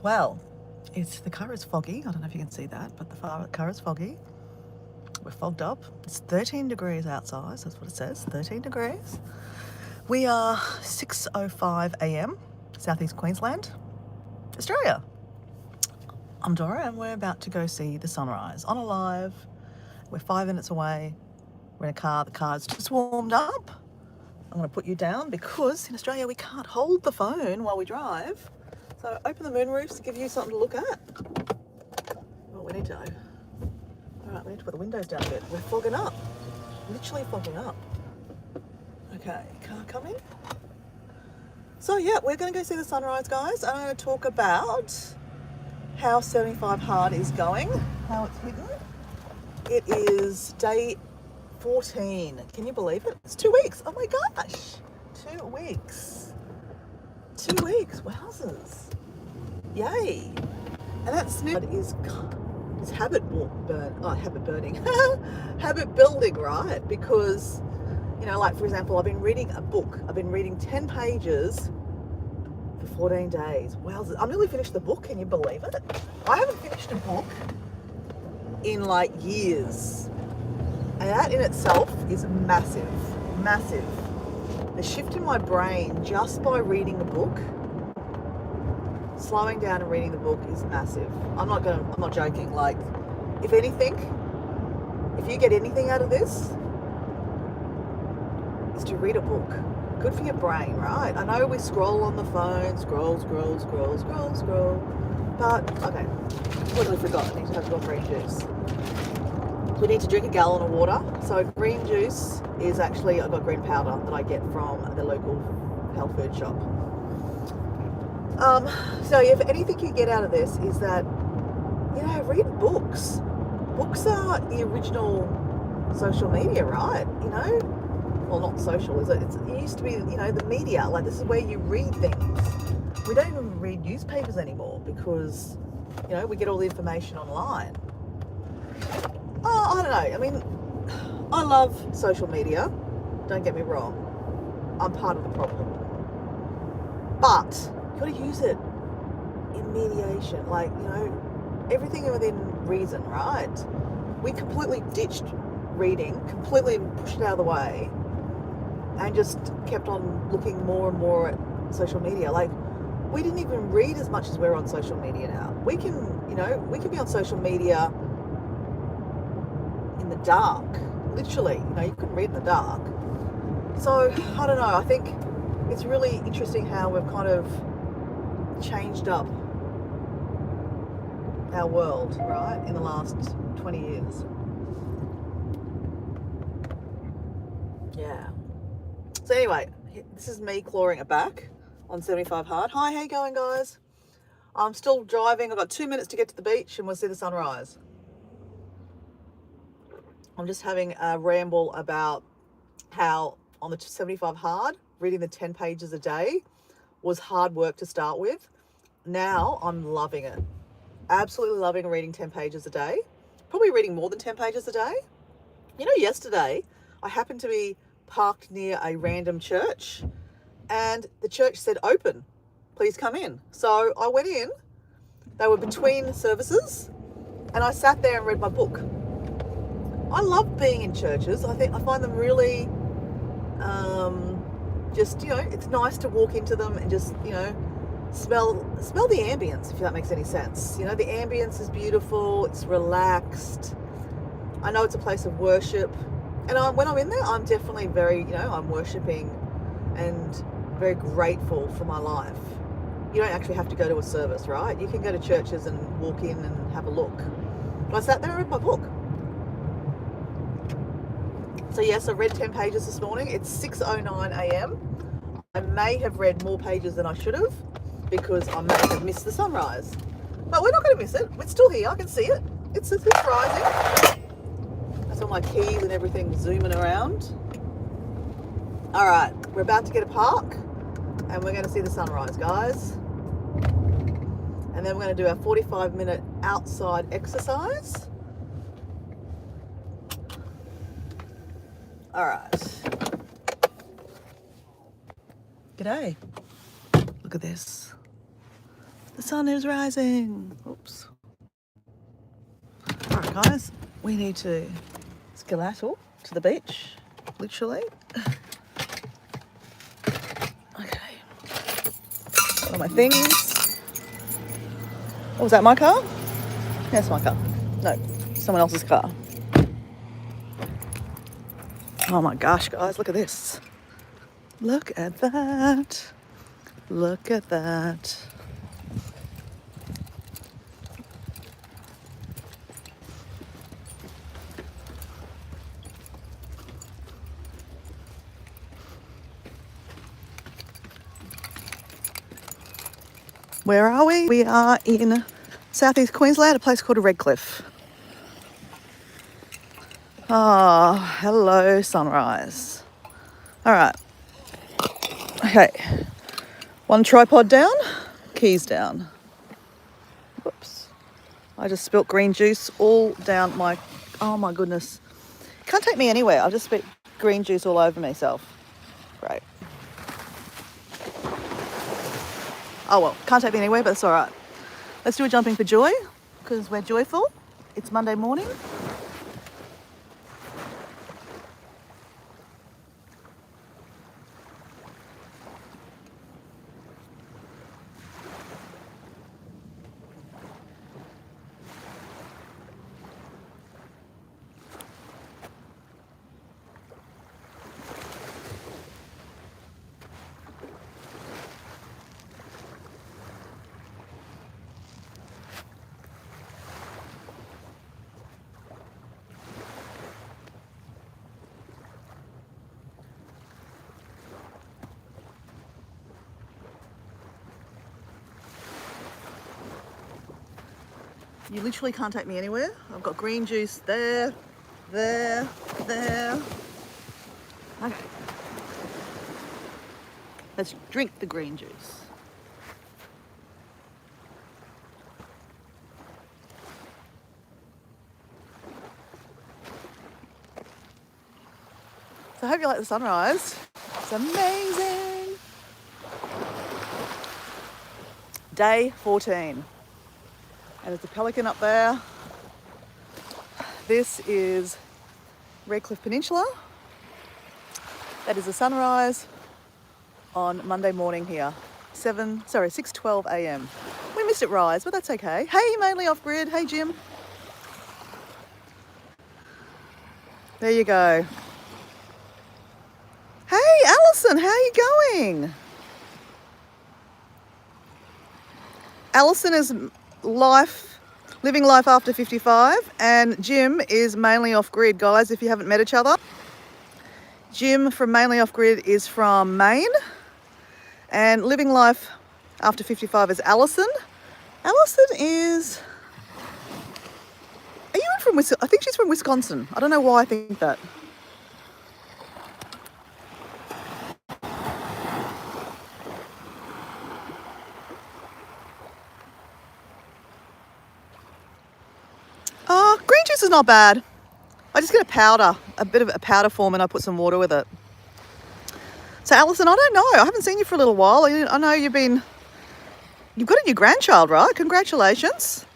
Well, the car is foggy. I don't know if you can see that, but the car is foggy. We're fogged up. It's 13 degrees outside. So that's what it says. 13 degrees. We are 6:05 a.m. Southeast Queensland, Australia. I'm Dora, and we're about to go see the sunrise on a live. We're 5 minutes away. We're in a car. The car's just warmed up. I'm going to put you down because in Australia we can't hold the phone while we drive. So open the moonroofs to give you something to look at. Oh, we need to. All right, we need to put the windows down a bit. We're fogging up. Literally fogging up. Okay, car coming. So yeah, we're going to go see the sunrise, guys. I'm going to talk about how 75 Hard is going, how it's hidden. It is day 14. Can you believe it? It's 2 weeks. Oh my gosh. 2 weeks. 2 weeks. Wowzers. Yay. And that snip is habit burning. Habit building, right? Because, you know, like for example, I've been reading a book. I've been reading 10 pages for 14 days. Wowzers. I'm nearly finished the book. Can you believe it? I haven't finished a book in like years. And that in itself is massive, massive. The shift in my brain just by reading a book, slowing down and reading the book is massive. I'm not joking. Like, if anything, if you get anything out of this, is to read a book. Good for your brain, right? I know we scroll on the phone, scroll. But, okay, totally forgot. I need to have more green juice. We need to drink a gallon of water. So green juice is actually, I've got green powder that I get from the local health food shop. So if anything you get out of this is that, you know, read books. Books are the original social media, right? You know, well, not social, is it? It used to be, you know, the media. Like, this is where you read things. We don't even read newspapers anymore because, you know, we get all the information online. Oh, I don't know. I mean, I love social media. Don't get me wrong. I'm part of the problem. But you've got to use it in mediation. Like, you know, everything within reason, right? We completely ditched reading, completely pushed it out of the way, and just kept on looking more and more at social media. Like, we didn't even read as much as we're on social media now. We can, you know, we can be on social media in the dark, literally. You know, you couldn't read in the dark. So I don't know, I think it's really interesting how we've kind of changed up our world, right, in the last 20 years. Yeah. So anyway, this is me clawing it back on 75 Hard. Hi, how you going, guys? I'm still driving. I've got 2 minutes to get to the beach and we'll see the sunrise. I'm just having a ramble about how on the 75 Hard, reading the 10 pages a day was hard work to start with. Now I'm loving it. Absolutely loving reading 10 pages a day. Probably reading more than 10 pages a day. You know, yesterday I happened to be parked near a random church and the church said open, please come in. So I went in, they were between services, and I sat there and read my book. I love being in churches. I find them really, just, you know, it's nice to walk into them and just, you know, smell the ambience, if that makes any sense. You know, the ambience is beautiful. It's relaxed. I know it's a place of worship, and when I'm in there, I'm definitely very, you know, I'm worshiping and very grateful for my life. You don't actually have to go to a service, right? You can go to churches and walk in and have a look. But I sat there and read my book. So yes, I read 10 pages this morning. It's 6:09 a.m. I may have read more pages than I should have because I may have missed the sunrise. But we're not going to miss it. It's still here. I can see it. It's rising. That's all my keys and everything zooming around. All right, we're about to get a park and we're going to see the sunrise, guys. And then we're going to do our 45-minute outside exercise. All right. G'day. Look at this. The sun is rising. Oops. All right, guys, we need to skedaddle to the beach, literally. Okay. All my things. Oh, was that my car? That's my car. No, someone else's car. Oh my gosh, guys, look at this. Look at that. Look at that. Where are we? We are in southeast Queensland, a place called Redcliffe. Oh, hello, sunrise. All right. Okay. One tripod down, keys down. Whoops. I just spilt green juice all down my... Oh, my goodness. Can't take me anywhere. I've just spilt green juice all over myself. Great. Oh, well, can't take me anywhere, but it's all right. Let's do a jumping for joy, because we're joyful. It's Monday morning. You literally can't take me anywhere. I've got green juice there, there, there. Okay. Let's drink the green juice. So I hope you like the sunrise. It's amazing. Day 14. And there's a pelican up there. This is Redcliffe Peninsula. That is the sunrise on Monday morning here. 6:12 a.m. We missed it rise, but that's okay. Hey, mainly off grid. Hey, Jim. There you go. Hey, Alison, how are you going? Alison is living life after 55, and Jim is mainly off grid, guys, if you haven't met each other. Jim from Mainly Off Grid is from Maine, and living life after 55 is Alison. Alison is... Are you from Wisconsin? I think she's from Wisconsin. I don't know why I think that. Green juice is not bad. I just get a bit of a powder form, and I put some water with it. So Alison, I don't know. I haven't seen you for a little while. I know you've got a new grandchild, right? Congratulations.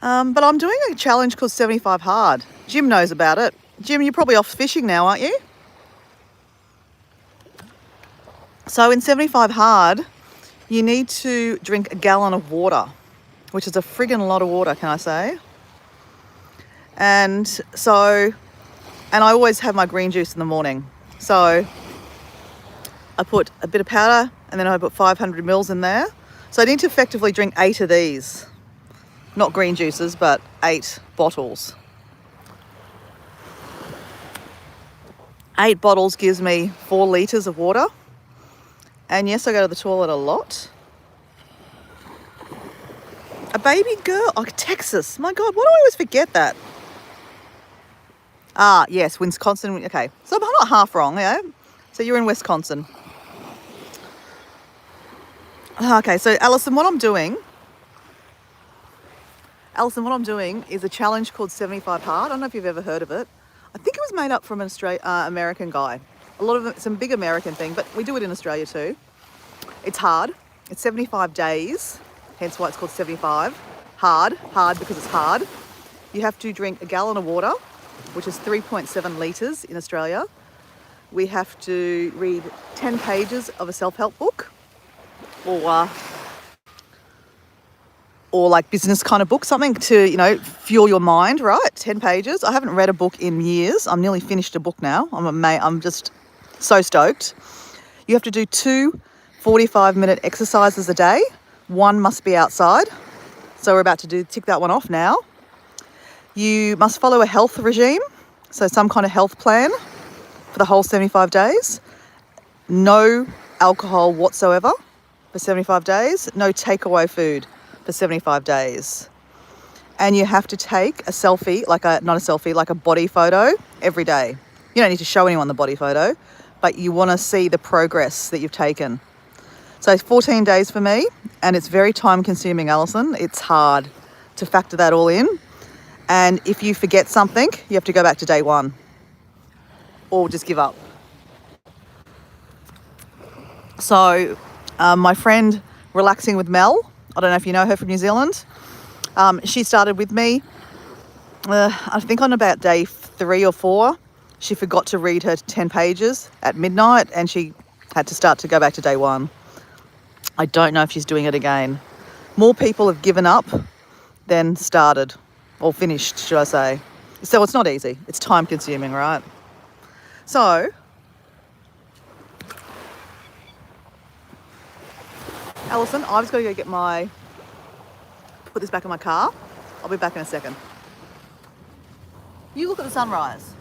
But I'm doing a challenge called 75 Hard. Jim knows about it. Jim, you're probably off fishing now, aren't you? So in 75 Hard, you need to drink a gallon of water, which is a friggin' lot of water, can I say? And I always have my green juice in the morning. So I put a bit of powder, and then I put 500 mils in there. So I need to effectively drink 8 of these. Not green juices, but 8 bottles. 8 bottles gives me 4 litres of water. And yes, I go to the toilet a lot. A baby girl, oh, Texas. My God, why do I always forget that? Ah, yes, Wisconsin. Okay, so I'm not half wrong, yeah? So you're in Wisconsin. Okay, so Alison, what I'm doing is a challenge called 75 Hard. I don't know if you've ever heard of it. I think it was made up from an American guy. A lot of it's a big American thing, but we do it in Australia too. It's hard. It's 75 days, hence why it's called 75. Hard because it's hard. You have to drink a gallon of water, which is 3.7 litres in Australia. We have to read 10 pages of a self-help book or like business kind of book, something to, fuel your mind, right? 10 pages. I haven't read a book in years. I'm nearly finished a book now. I'm just so stoked. You have to do 2 45-minute exercises a day. One must be outside. So we're about to tick that one off now. You must follow a health regime, so some kind of health plan for the whole 75 days. No alcohol whatsoever for 75 days. No takeaway food for 75 days. And you have to take a selfie, like a body photo every day. You don't need to show anyone the body photo, but you want to see the progress that you've taken. So it's 14 days for me, and it's very time consuming, Alison. It's hard to factor that all in. And if you forget something, you have to go back to day one or just give up. So my friend Relaxing with Mel, I don't know if you know her from New Zealand, she started with me, I think on about day 3 or 4. She forgot to read her 10 pages at midnight and she had to go back to day 1. I don't know if she's doing it again. More people have given up than started, or finished, should I say. So it's not easy. It's time consuming, right? So, Alison, I've just got to go put this back in my car. I'll be back in a second. You look at the sunrise.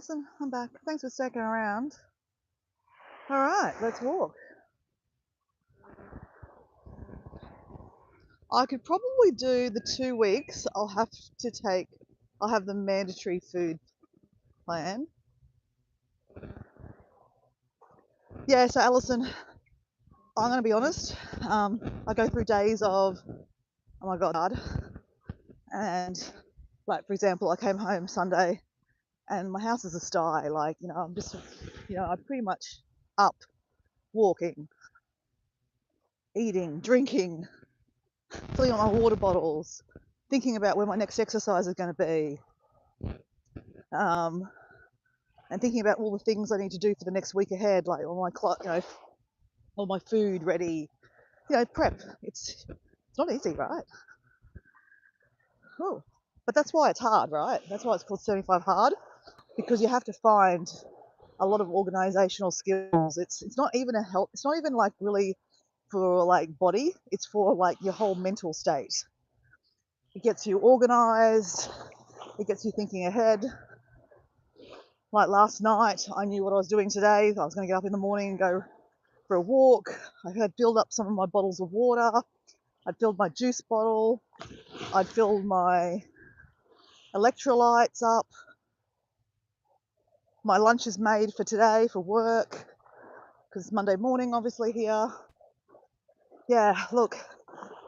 Alison, I'm back. Thanks for sticking around. All right, let's walk. I could probably do the 2 weeks. I'll have the mandatory food plan. Yeah, so Alison, I'm going to be honest. I go through days of, oh my God, and like, for example, I came home Sunday and my house is a sty. Like, I'm just, I'm pretty much up, walking, eating, drinking, filling up my water bottles, thinking about where my next exercise is going to be, and thinking about all the things I need to do for the next week ahead, like all my food ready, prep. It's not easy, right? Cool. But that's why it's hard, right? That's why it's called 75 hard, because you have to find a lot of organizational skills. It's not even it's not even like really for like body, it's for like your whole mental state. It gets you organized, it gets you thinking ahead. Like last night, I knew what I was doing today. I was going to get up in the morning and go for a walk. I had filled up some of my bottles of water. I'd filled my juice bottle. I'd filled my electrolytes up. My lunch is made for today for work, because it's Monday morning, obviously, here. Yeah, look,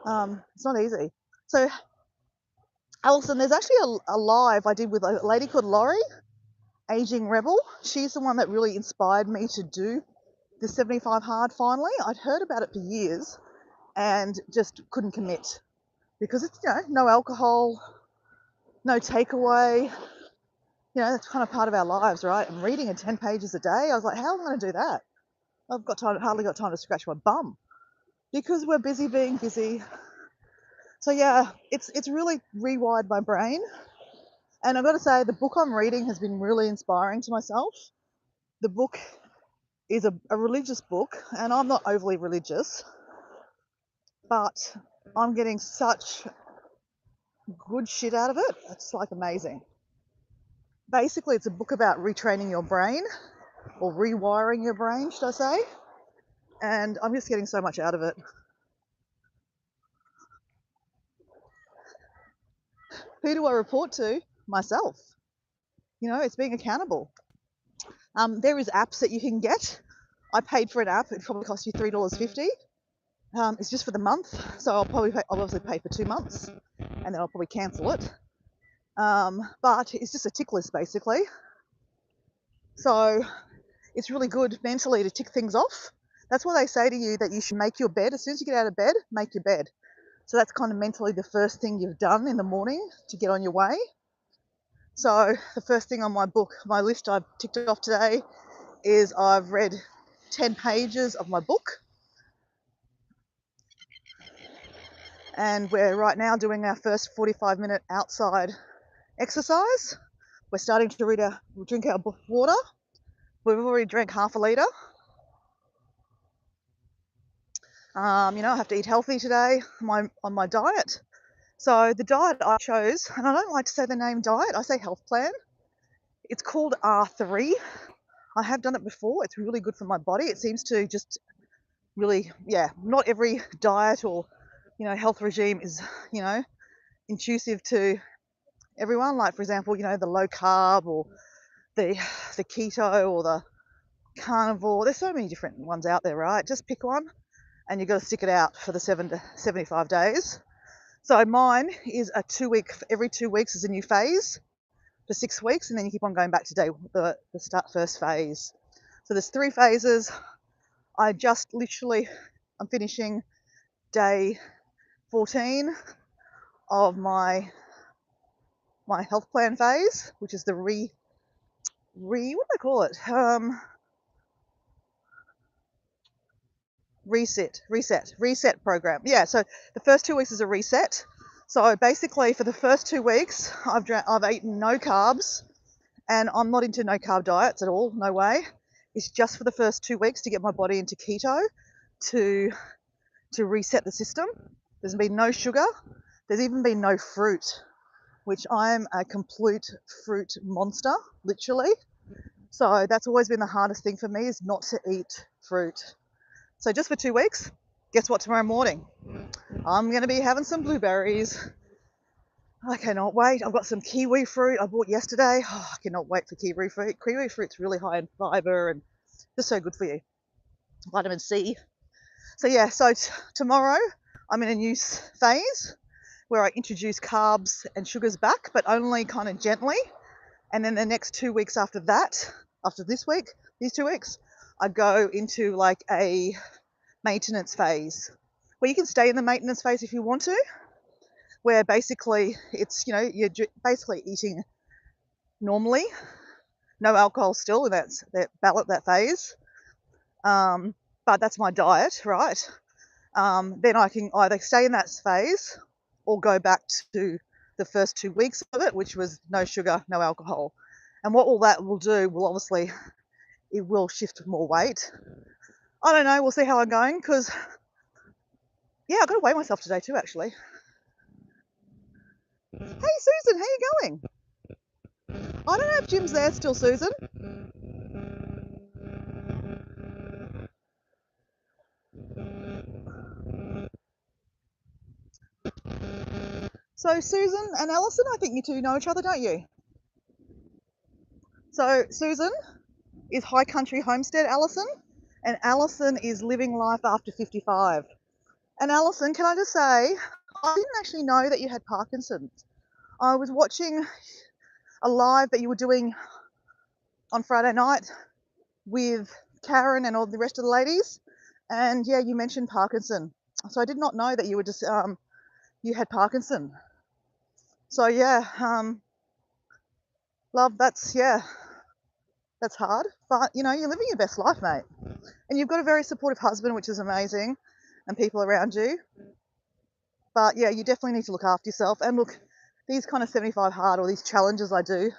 it's not easy. So, Alison, there's actually a live I did with a lady called Laurie, Aging Rebel. She's the one that really inspired me to do the 75 hard finally. I'd heard about it for years and just couldn't commit because it's, no alcohol, no takeaway. That's kind of part of our lives, right? And reading 10 pages a day, I was like, how am I going to do that? I've hardly got time to scratch my bum because we're busy being busy. So yeah, it's really rewired my brain. And I've got to say, the book I'm reading has been really inspiring to myself. The book is a religious book, and I'm not overly religious, but I'm getting such good shit out of it. It's like amazing. Basically, it's a book about retraining your brain, or rewiring your brain, should I say. And I'm just getting so much out of it. Who do I report to? Myself. It's being accountable. There is apps that you can get. I paid for an app. It probably cost you $3.50. It's just for the month, so I'll obviously pay for 2 months, and then I'll probably cancel it. But it's just a tick list, basically. So it's really good mentally to tick things off. That's why they say to you that you should make your bed. As soon as you get out of bed, make your bed. So that's kind of mentally the first thing you've done in the morning to get on your way. So the first thing on my list I've ticked off today is I've read 10 pages of my book. And we're right now doing our first 45-minute outside exercise. We're starting to drink our water. We've already drank half a litre. I have to eat healthy today on my diet. So the diet I chose, and I don't like to say the name diet, I say health plan. It's called R3. I have done it before. It's really good for my body. It seems to just really, not every diet or, health regime is, intuitive to everyone. Like, for example, the low carb or the keto or the carnivore. There's so many different ones out there, right? Just pick one and you've got to stick it out for the 7 to 75 days. So mine is every 2 weeks is a new phase for 6 weeks, and then you keep on going back to the first phase. So there's 3 phases. I'm finishing day 14 of my health plan phase, which is the what do I call it? Reset program. Yeah, so the first 2 weeks is a reset. So basically for the first 2 weeks, I've eaten no carbs, and I'm not into no carb diets at all, no way. It's just for the first 2 weeks to get my body into keto, to reset the system. There's been no sugar. There's even been no fruit, which I'm a complete fruit monster, literally. So that's always been the hardest thing for me, is not to eat fruit. So just for 2 weeks, guess what, tomorrow morning? I'm going to be having some blueberries. I cannot wait. I've got some kiwi fruit I bought yesterday. Oh, I cannot wait for kiwi fruit. Kiwi fruit's really high in fiber and just so good for you. Vitamin C. So yeah, so tomorrow I'm in a new phase where I introduce carbs and sugars back, but only kind of gently. And then the next 2 weeks after that, after this week, these 2 weeks, I go into like a maintenance phase where you can stay in the maintenance phase if you want to, where basically it's, you're basically eating normally, no alcohol still in that phase. But that's my diet, right? Then I can either stay in that phase or go back to the first 2 weeks of it, which was no sugar, no alcohol. And what all that will do will obviously, it will shift more weight. I don't know. We'll see how I'm going, because, yeah, I've got to weigh myself today too, actually. Hey, Susan, how you going? I don't know if Jim's there still, Susan. So Susan and Alison, I think you two know each other, don't you? So Susan is High Country Homestead Alison, and Alison is Living Life After 55. And Alison, can I just say, I didn't actually know that you had Parkinson's. I was watching a live that you were doing on Friday night with Karen and all the rest of the ladies, and yeah, you mentioned Parkinson. So I did not know that you were just you had Parkinson. So yeah, love, that's hard, but you're living your best life, mate, and you've got a very supportive husband, which is amazing, and people around you. But yeah, you definitely need to look after yourself. And look, these kind of 75 hard, or these challenges I do,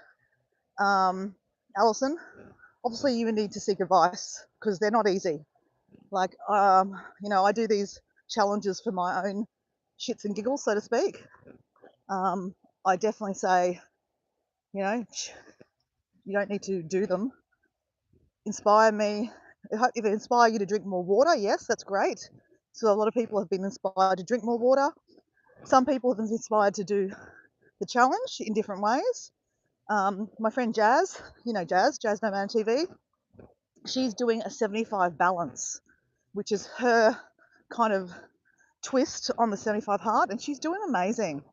Alison, obviously you need to seek advice, because they're not easy. Like, I do these challenges for my own shits and giggles, so to speak. I definitely say, you don't need to do them. Inspire me. If it inspire you to drink more water, yes, that's great. So a lot of people have been inspired to drink more water. Some people have been inspired to do the challenge in different ways. My friend Jazz, Jazz No Man TV, she's doing a 75 balance, which is her kind of twist on the 75 hard, and she's doing amazing.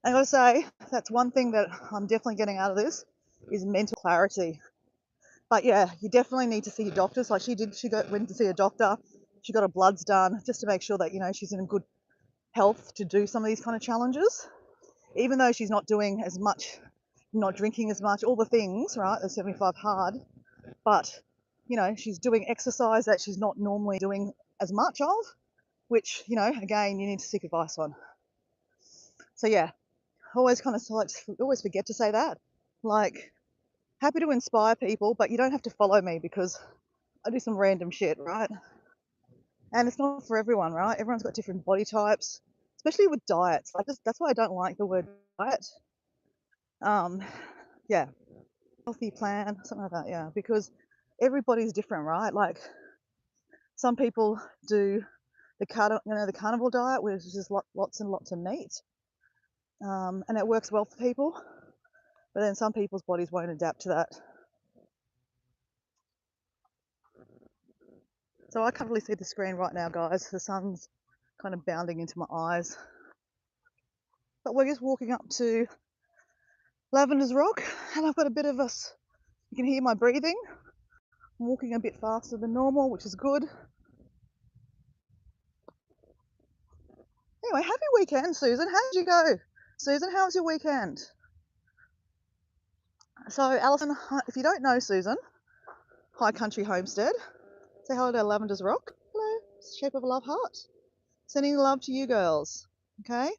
I gotta say, that's one thing that I'm definitely getting out of this, is mental clarity. But yeah, you definitely need to see your doctors. Like she did, went to see a doctor. She got her bloods done just to make sure that she's in good health to do some of these kind of challenges. Even though she's not doing as much, not drinking as much, all the things, right? The 75 hard, but she's doing exercise that she's not normally doing as much of, which again, you need to seek advice on. So yeah, always kind of always forget to say that. Like, happy to inspire people, but you don't have to follow me because I do some random shit, right? And it's not for everyone, right? Everyone's got different body types, especially with diets. That's why I don't like the word diet. Yeah, healthy plan, something like that. Yeah, because everybody's different, right? Like some people do the carnivore diet, which is just lots and lots of meat, and it works well for people. But then some people's bodies won't adapt to that. So I can't really see the screen right now, guys. The sun's kind of bounding into my eyes. But we're just walking up to Lavender's Rock, and I've got a bit of us. You can hear my breathing. I'm walking a bit faster than normal, which is good. Anyway, happy weekend, Susan. How did you go? Susan, how was your weekend? So, Alison, if you don't know Susan, High Country Homestead, say hello to Lavender's Rock. Hello, shape of a love heart. Sending love to you girls, okay?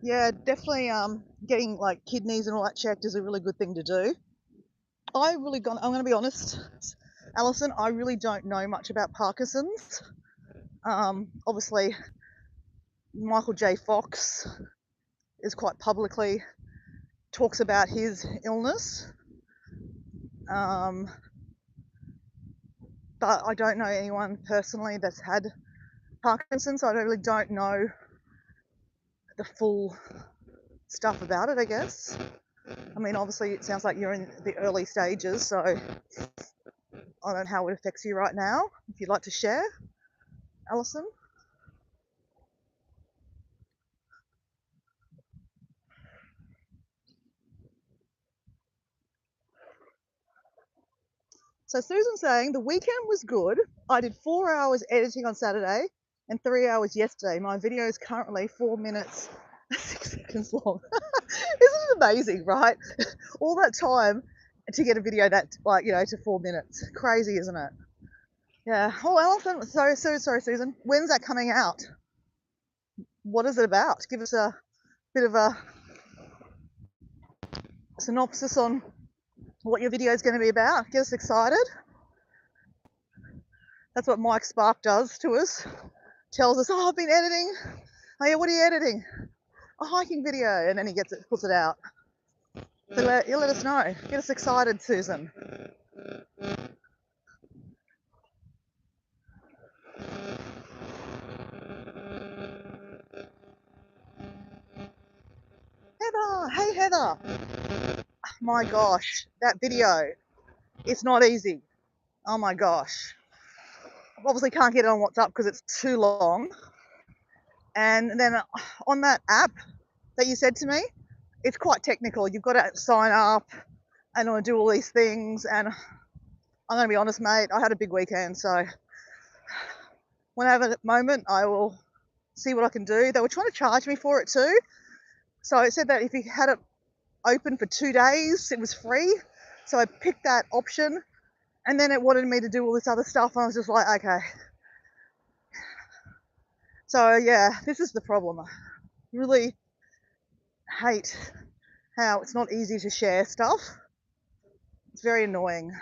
Yeah, definitely getting like kidneys and all that checked is a really good thing to do. I'm going to be honest, Alison, I really don't know much about Parkinson's. Obviously, Michael J. Fox is quite publicly talks about his illness. But I don't know anyone personally that's had Parkinson's, so I really don't know the full stuff about it, I guess. I mean, obviously, it sounds like you're in the early stages, so I don't know how it affects you right now. If you'd like to share, Alison. So Susan's saying the weekend was good. I did 4 hours editing on Saturday and 3 hours yesterday. My video is currently 4 minutes 6 seconds long. Isn't it amazing, right? All that time to get a video that, like, to 4 minutes. Crazy, isn't it? Yeah. Oh, Alison. Sorry, Susan. When's that coming out? What is it about? Give us a bit of a synopsis on what your video is going to be about. Get us excited. That's what Mike Spark does to us. Tells us, oh, I've been editing. Oh, yeah, what are you editing? A hiking video. And then he puts it out. So you let us know. Get us excited, Susan. Heather, hey Heather. My gosh, that video, it's not easy. Oh my gosh. Obviously can't get it on WhatsApp because it's too long. And then on that app that you said to me, it's quite technical. You've got to sign up and do all these things. And I'm going to be honest, mate, I had a big weekend. So when I have a moment, I will see what I can do. They were trying to charge me for it too. So it said that if you had it open for 2 days, it was free. So I picked that option. And then it wanted me to do all this other stuff. And I was just like, okay. So yeah, this is the problem. I really hate how it's not easy to share stuff. It's very annoying.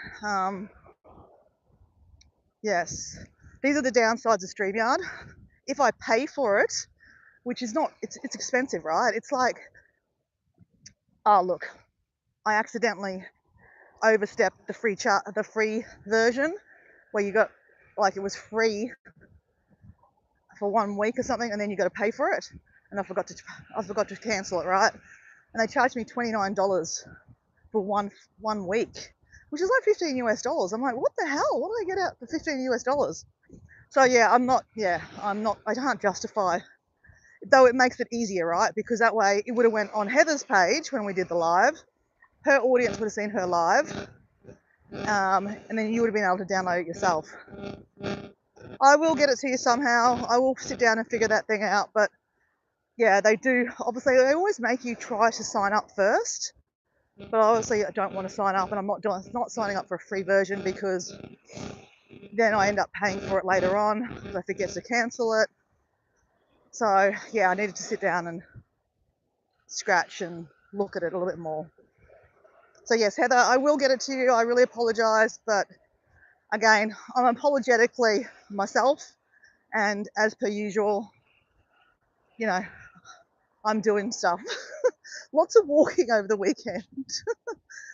Yes, these are the downsides of StreamYard. If I pay for it, which is not, it's expensive, right? It's like, oh look, I accidentally overstepped the free version where you got, like, it was free for 1 week or something, and then you got to pay for it. And I forgot to cancel it, right? And they charged me $29 for one week, which is like $15 US. I'm like, what the hell? What did I get out for $15 US? So yeah, I can't justify, though it makes it easier, right? Because that way it would have went on Heather's page when we did the live. Her audience would have seen her live. And then you would have been able to download it yourself. I will get it to you somehow. I will sit down and figure that thing out. But yeah, they do. Obviously, they always make you try to sign up first. But obviously, I don't want to sign up, and I'm not signing up for a free version because then I end up paying for it later on because I forget to cancel it. So yeah, I needed to sit down and scratch and look at it a little bit more. So yes, Heather, I will get it to you. I really apologise, but again, I'm apologetically myself, and as per usual, I'm doing stuff. Lots of walking over the weekend.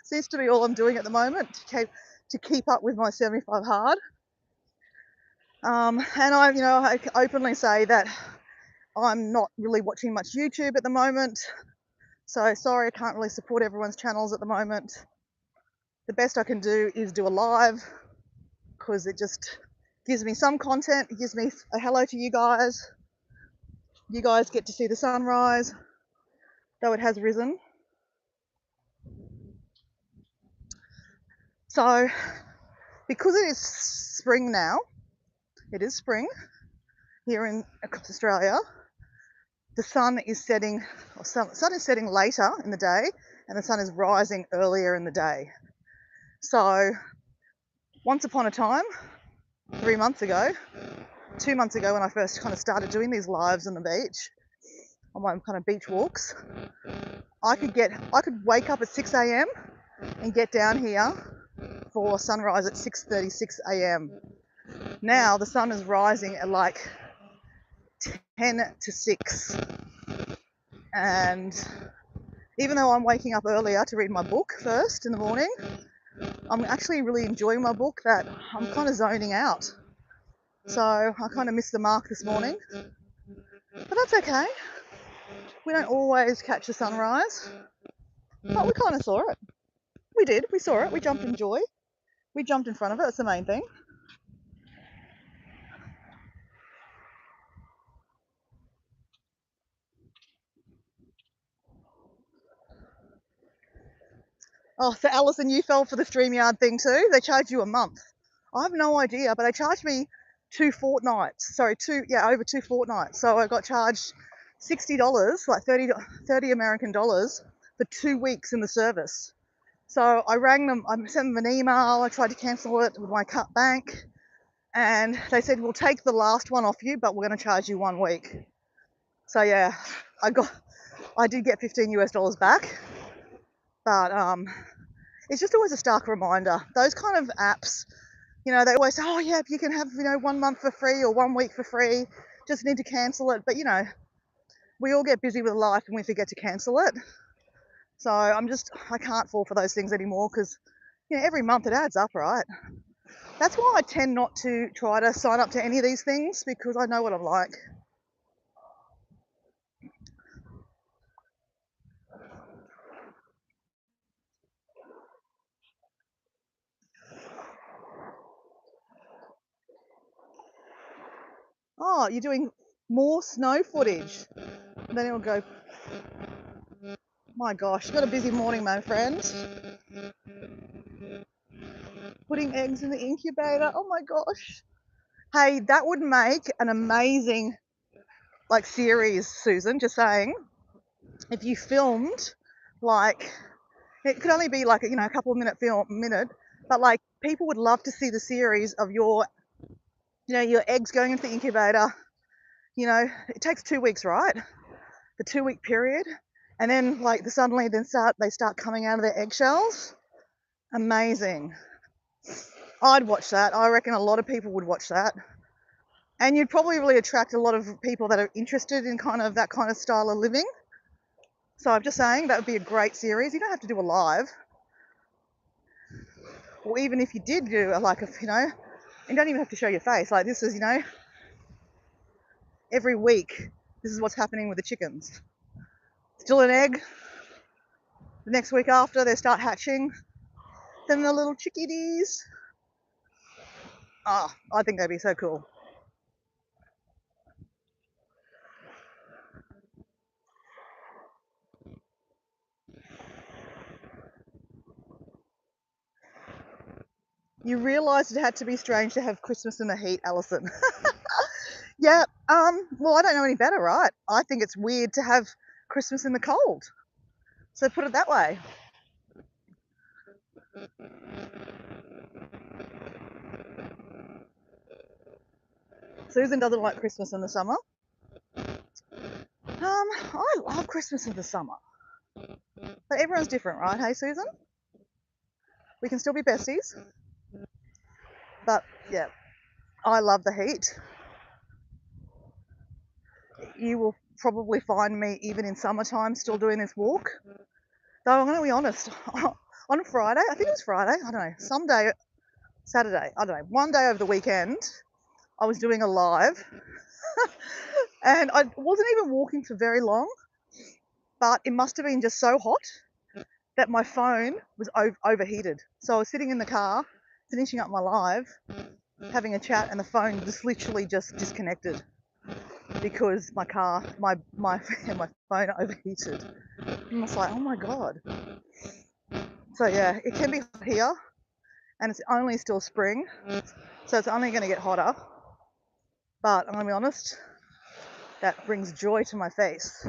Seems to be all I'm doing at the moment to keep up with my 75 hard. And I openly say that I'm not really watching much YouTube at the moment. So sorry, I can't really support everyone's channels at the moment. The best I can do is do a live because it just gives me some content. It gives me a hello to you guys. You guys get to see the sunrise, though it has risen. So because it is spring now, it is spring here in Australia, the sun is setting later in the day and the sun is rising earlier in the day. So once upon a time, 2 months ago when I first kind of started doing these lives on the beach, on my kind of beach walks, I could wake up at 6 a.m. and get down here for sunrise at 6:36 a.m. Now the sun is rising at like 10 to 6, and even though I'm waking up earlier to read my book first in the morning, I'm actually really enjoying my book that I'm kind of zoning out. So I kind of missed the mark this morning, but that's okay. We don't always catch the sunrise, but we kind of saw it. We did, we saw it, we jumped in joy. We jumped in front of it, that's the main thing. Oh, so Alison, you fell for the StreamYard thing too? They charge you a month. I have no idea, but they charged me over 2 fortnights. So I got charged $60, like 30 American dollars for 2 weeks in the service. So I rang them, I sent them an email, I tried to cancel it with my cut bank, and they said, we'll take the last one off you, but we're going to charge you 1 week. So yeah, I did get $15 back, but it's just always a stark reminder. Those kind of apps, they always say, oh yeah, you can have 1 month for free or 1 week for free, just need to cancel it. But we all get busy with life and we forget to cancel it. So I can't fall for those things anymore, because every month it adds up, right? That's why I tend not to try to sign up to any of these things, because I know what I'm like. Oh, you're doing more snow footage. Then it'll go, my gosh, you've got a busy morning, my friend. Putting eggs in the incubator, oh my gosh. Hey, that would make an amazing series, Susan, just saying. If you filmed, it could only be a couple of minute, but people would love to see the series of your eggs going into the incubator. It takes 2 weeks, right? The 2-week period, and then they start coming out of their eggshells. Amazing. I'd watch that. I reckon a lot of people would watch that, and you'd probably really attract a lot of people that are interested in that kind of style of living. So I'm just saying that would be a great series. You don't have to do a live, or even if you did do you don't even have to show your face. This is every week, this is what's happening with the chickens. Still an egg. The next week after, they start hatching. Then the little chickadees. Oh, I think that'd be so cool. You realised it had to be strange to have Christmas in the heat, Alison. Yeah, well, I don't know any better, right? I think it's weird to have Christmas in the cold. So put it that way. Susan doesn't like Christmas in the summer. I love Christmas in the summer. But everyone's different, right? Hey, Susan? We can still be besties. But yeah, I love the heat. You will probably find me even in summertime still doing this walk. Though I'm going to be honest, on Friday, I think it was Friday, I don't know, Saturday, I don't know, one day over the weekend, I was doing a live and I wasn't even walking for very long, but it must have been just so hot that my phone was overheated. So I was sitting in the car, finishing up my live, having a chat, and the phone just literally just disconnected because my phone overheated. And I was like, oh my God. So yeah, it can be hot here, and it's only still spring, so it's only going to get hotter. But I'm going to be honest, that brings joy to my face.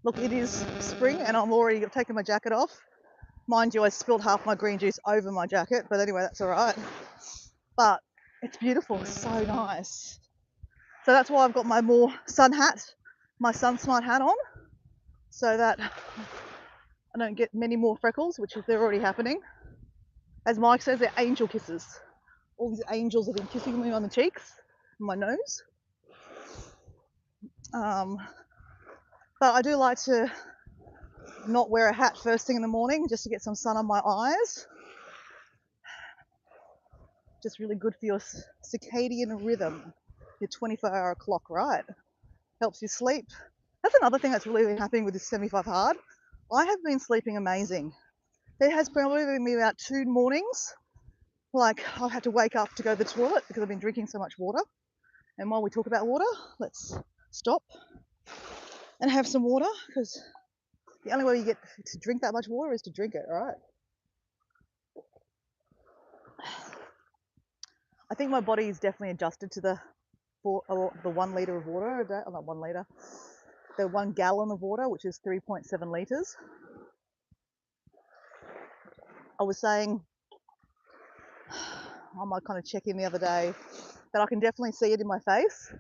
Look, it is spring and I'm already taking my jacket off. Mind you, I spilled half my green juice over my jacket, but anyway, that's all right. But it's beautiful, it's so nice. So that's why I've got my more sun hat, my sun smart hat on, so that I don't get many more freckles, which they're already happening. As Mike says, they're angel kisses. All these angels have been kissing me on the cheeks, my nose. But I do like to not wear a hat first thing in the morning just to get some sun on my eyes. Just really good for your circadian rhythm, your 24-hour clock, right? Helps you sleep. That's another thing that's really happening with this 75 hard. I have been sleeping amazing. There has probably been about 2 mornings, like I've had to wake up to go to the toilet because I've been drinking so much water. And while we talk about water, let's stop and have some water, because the only way you get to drink that much water is to drink it, right? I think my body is definitely adjusted to the 1 litre of water a day. Oh, not 1 litre. The 1 gallon of water, which is 3.7 litres. I was saying, I might kind of check in the other day, that I can definitely see it in my face.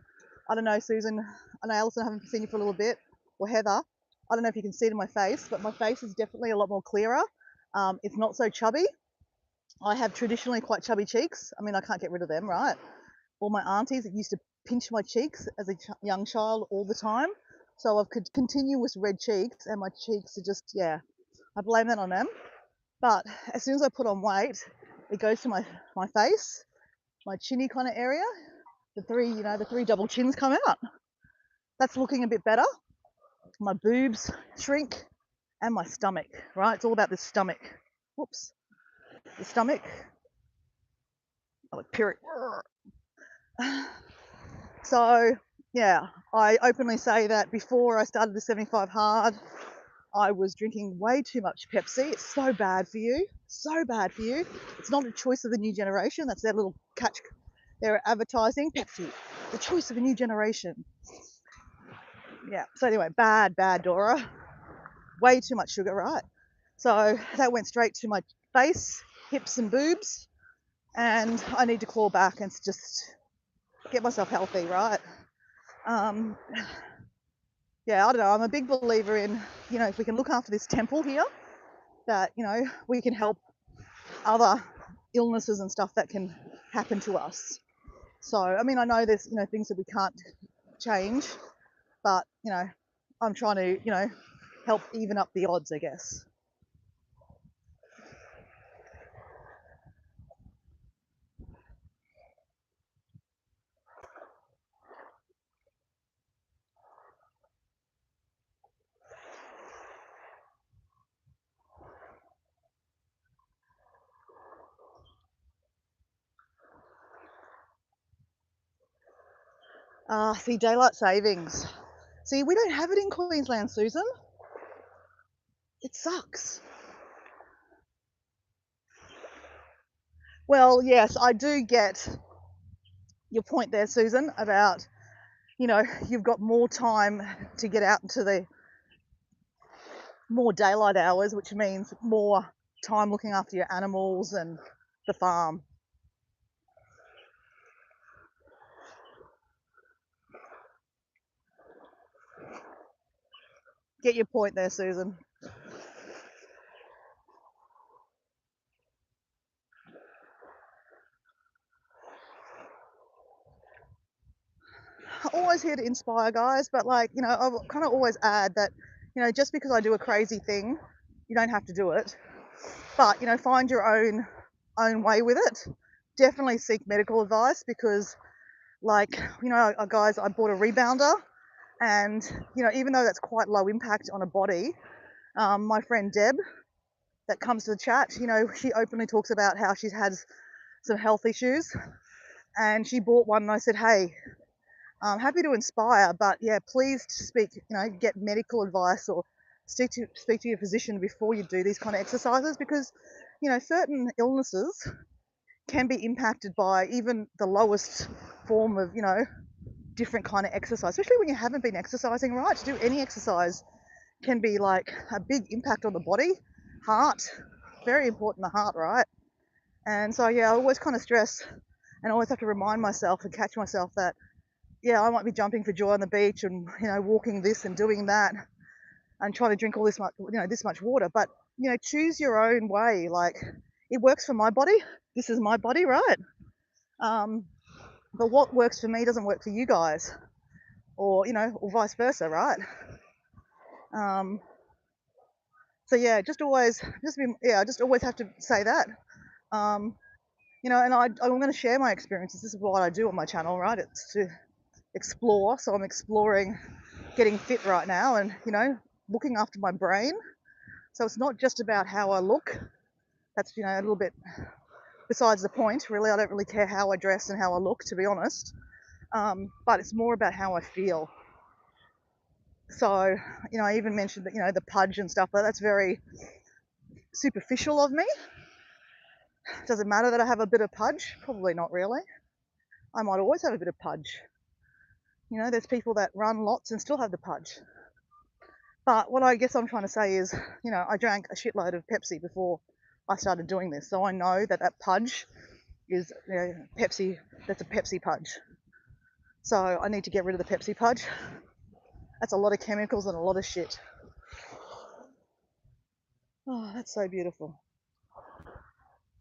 I don't know, Susan, I know Alison, I haven't seen you for a little bit, or Heather. I don't know if you can see it in my face, but my face is definitely a lot more clearer. It's not so chubby. I have traditionally quite chubby cheeks. I mean, I can't get rid of them, right? All my aunties that used to pinch my cheeks as a young child all the time. So I've continuous red cheeks, and my cheeks are just, yeah, I blame that on them. But as soon as I put on weight, it goes to my face, my chinny kind of area. The 3 double chins come out. That's looking a bit better. My boobs shrink, and my stomach, right? It's all about the stomach. Whoops. The stomach. I look period. So, yeah, I openly say that before I started the 75 hard, I was drinking way too much Pepsi. It's so bad for you. So bad for you. It's not a choice of the new generation. That's their little catch. They're advertising Pepsi, the choice of a new generation. Yeah, so anyway, bad, Dora. Way too much sugar, right? So that went straight to my face, hips and boobs, and I need to claw back and just get myself healthy, right? Yeah, I don't know, I'm a big believer in, if we can look after this temple here, that, we can help other illnesses and stuff that can happen to us. So, I mean, I know there's, things that we can't change, but, I'm trying to, help even up the odds, I guess. See, daylight savings. See, we don't have it in Queensland, Susan. It sucks. Well, yes, I do get your point there, Susan, about, you've got more time to get out into the more daylight hours, which means more time looking after your animals and the farm. Get your point there, Susan. Always here to inspire, guys, but I kind of always add that, just because I do a crazy thing, you don't have to do it. But, find your own way with it. Definitely seek medical advice, because guys, I bought a rebounder, and, even though that's quite low impact on a body, my friend Deb that comes to the chat, she openly talks about how she's had some health issues, and she bought one, and I said, hey, I'm happy to inspire, but yeah, please speak, get medical advice, or speak to your physician before you do these kind of exercises, because, certain illnesses can be impacted by even the lowest form of, different kind of exercise, especially when you haven't been exercising, right? To do any exercise can be like a big impact on the body. Heart, very important, the heart, right? And so, yeah, I always kind of stress and always have to remind myself and catch myself that, yeah, I might be jumping for joy on the beach and, you know, walking this and doing that and trying to drink all this much, you know, this much water. But, you know, choose your own way. Like, it works for my body. This is my body, right? But what works for me doesn't work for you guys, or, you know, or vice versa, right? So yeah, just always, I just always have to say that. You know, and I'm going to share my experiences. This is what I do on my channel, right? It's to explore. So I'm exploring getting fit right now and, you know, looking after my brain. So it's not just about how I look. That's, you know, a little bit besides the point. Really, I don't really care how I dress and how I look, to be honest. But it's more about how I feel. So, you know, I even mentioned that, you know, the pudge and stuff, but that's very superficial of me. Does it matter that I have a bit of pudge? Probably not really. I might always have a bit of pudge. You know, there's people that run lots and still have the pudge. But what I guess I'm trying to say is, you know, I drank a shitload of Pepsi before I started doing this. So I know that that pudge is, you know, Pepsi, that's a Pepsi pudge. So I need to get rid of the Pepsi pudge. That's a lot of chemicals and a lot of shit. Oh, that's so beautiful.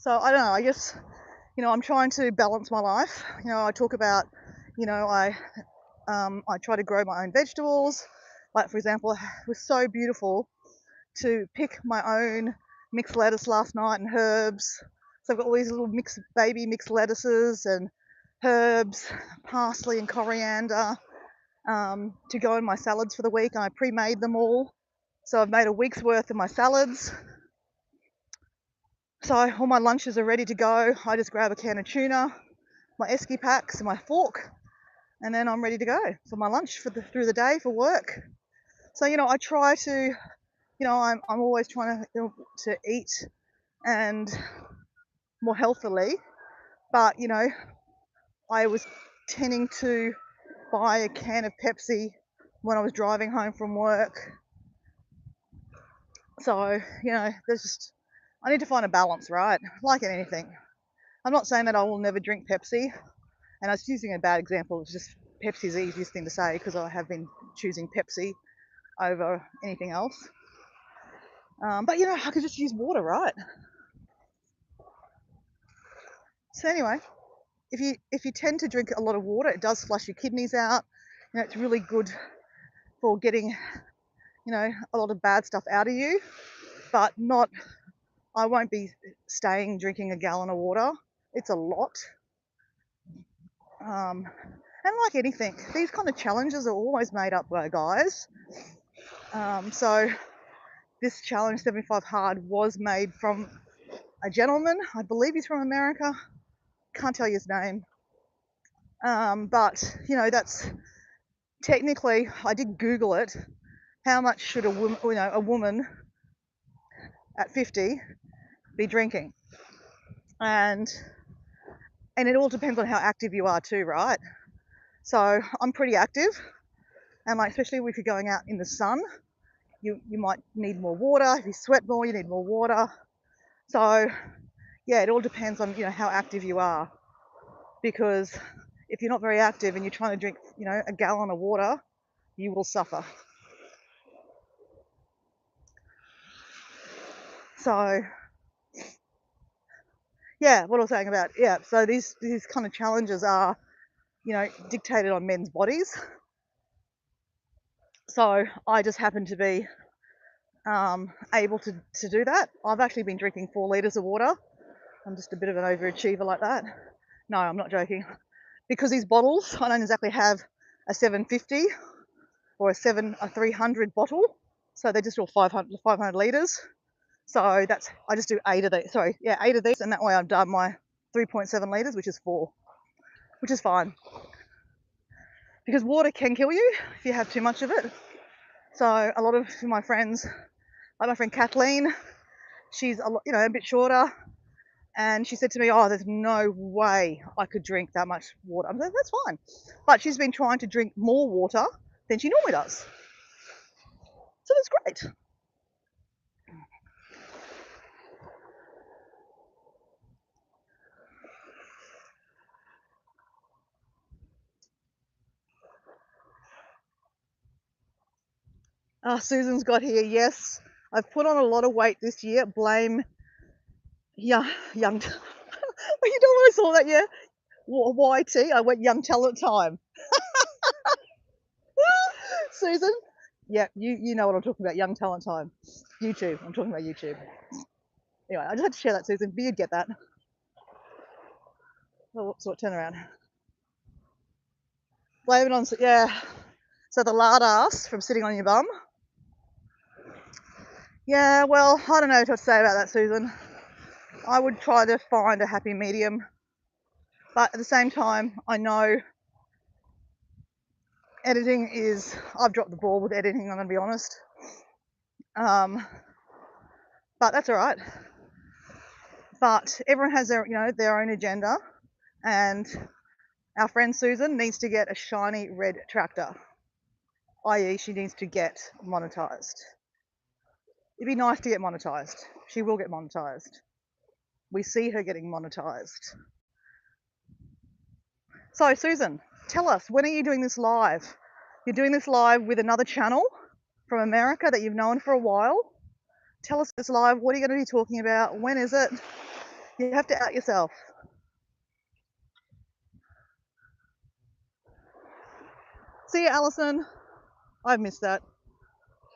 So I don't know, I guess, you know, I'm trying to balance my life. You know, I talk about, you know, I try to grow my own vegetables. Like, for example, it was so beautiful to pick my own mixed lettuce last night and herbs. So I've got all these little baby mixed lettuces and herbs, parsley and coriander, to go in my salads for the week. And I pre-made them all. So I've made a week's worth of my salads. So all my lunches are ready to go. I just grab a can of tuna, my esky packs and my fork, and then I'm ready to go for my lunch through the day for work. So, you know, I try to, you know, I'm always trying to eat and more healthily, but, you know, I was tending to buy a can of Pepsi when I was driving home from work. So, you know, I need to find a balance, right? Like in anything. I'm not saying that I will never drink Pepsi, and I was using a bad example. It's just Pepsi's the easiest thing to say because I have been choosing Pepsi over anything else. But, you know, I could just use water, right? So anyway, if you tend to drink a lot of water, it does flush your kidneys out. You know, it's really good for getting, you know, a lot of bad stuff out of you, but not. I won't be staying drinking a gallon of water. It's a lot. And like anything, these kind of challenges are always made up by guys. So this challenge 75 hard was made from a gentleman. I believe he's from America. Can't tell you his name. But, you know, that's technically, I did Google it. How much should a woman at 50 be drinking? And it all depends on how active you are too, right? So I'm pretty active, and like especially if you're going out in the sun, you might need more water. If you sweat more, you need more water. So yeah, it all depends on, you know, how active you are, because if you're not very active and you're trying to drink, you know, a gallon of water, you will suffer. So yeah, what I was saying about, yeah, so these kind of challenges are, you know, dictated on men's bodies. So I just happen to be able to do that. I've actually been drinking 4 litres of water. I'm just a bit of an overachiever like that. No, I'm not joking. Because these bottles, I don't exactly have a 750 or a 300 bottle. So they're just all 500 litres. So I just do 8 of these. 8 of these, and that way I've done my 3.7 litres, which is 4, which is fine. Because water can kill you if you have too much of it. So a lot of my friends, like my friend Kathleen, she's a bit shorter, and she said to me, "Oh, there's no way I could drink that much water." I'm like, "That's fine," but she's been trying to drink more water than she normally does, so that's great. Susan's got here. Yes, I've put on a lot of weight this year. Blame young. You know when I saw that? Yeah, YT. I went young talent time. Susan. Yeah, you know what I'm talking about. Young talent time. YouTube. I'm talking about YouTube. Anyway, I just had to share that, Susan. But you'd get that. Oh, whoops, what turn around? Blame it on, yeah. So the lard ass from sitting on your bum. Yeah, well, I don't know what to say about that, Susan. I would try to find a happy medium. But at the same time, I know editing is, I've dropped the ball with editing, I'm going to be honest. But that's all right. But everyone has their, their own agenda, and our friend Susan needs to get a shiny red tractor, i.e. she needs to get monetized. It'd be nice to get monetized. She will get monetized. We see her getting monetized. So Susan, tell us, when are you doing this live? You're doing this live with another channel from America that you've known for a while. Tell us this live. What are you going to be talking about? When is it? You have to out yourself. See you, Alison. I've missed that.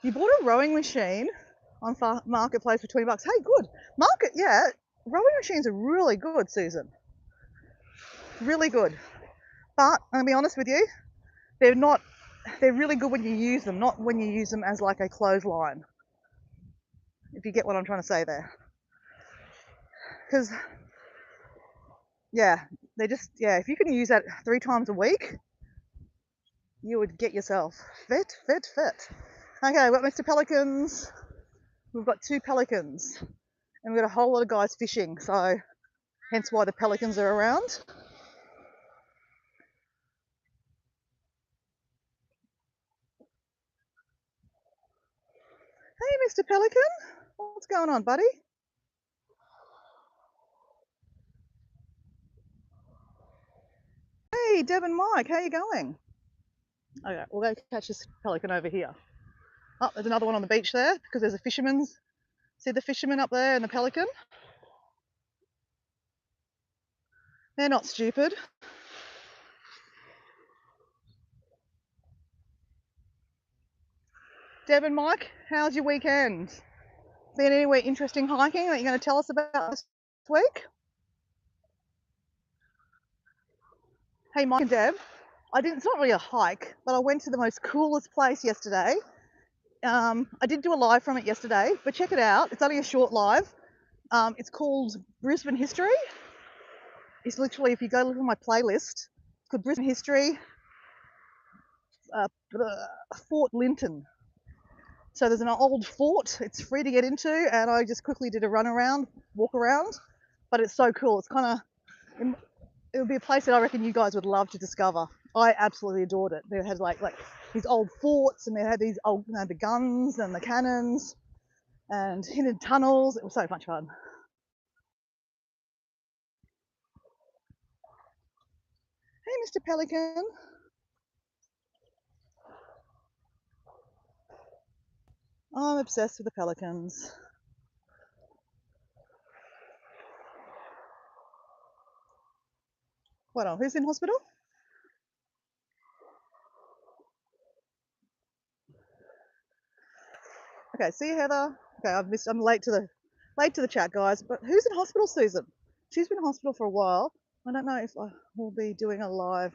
You bought a rowing machine on Marketplace for $20. Hey, good. Yeah. Rowing machines are really good, Susan. Really good. But I'm going to be honest with you, they're really good when you use them, not when you use them as like a clothesline. If you get what I'm trying to say there. Because, yeah, if you can use that 3 times a week, you would get yourself fit. Okay, we've got Mr. Pelicans. We've got 2 pelicans. And we've got a whole lot of guys fishing, so hence why the pelicans are around. Hey, Mr. Pelican. What's going on, buddy? Hey, Deb and Mike, how you going? Okay, we'll go catch this pelican over here. Oh, there's another one on the beach there because there's a fisherman's. See the fisherman up there and the pelican? They're not stupid. Deb and Mike, how's your weekend? Been anywhere interesting hiking that you're going to tell us about this week? Hey, Mike and Deb, it's not really a hike, but I went to the most coolest place yesterday. I did do a live from it yesterday, but check it out. It's only a short live. It's called Brisbane History. It's literally, if you go look at my playlist, it's called Brisbane History, Fort Linton. So there's an old fort. It's free to get into, and I just quickly did a walk around. But it's so cool. It's kind of, it would be a place that I reckon you guys would love to discover. I absolutely adored it. They had like these old forts, and they had these old, the guns and the cannons, and hidden tunnels. It was so much fun. Hey, Mr. Pelican. I'm obsessed with the pelicans. What on? Who's in hospital? Okay, see you, Heather. Okay, I'm late to the chat, guys. But who's in hospital, Susan? She's been in hospital for a while. I don't know if I will be doing a live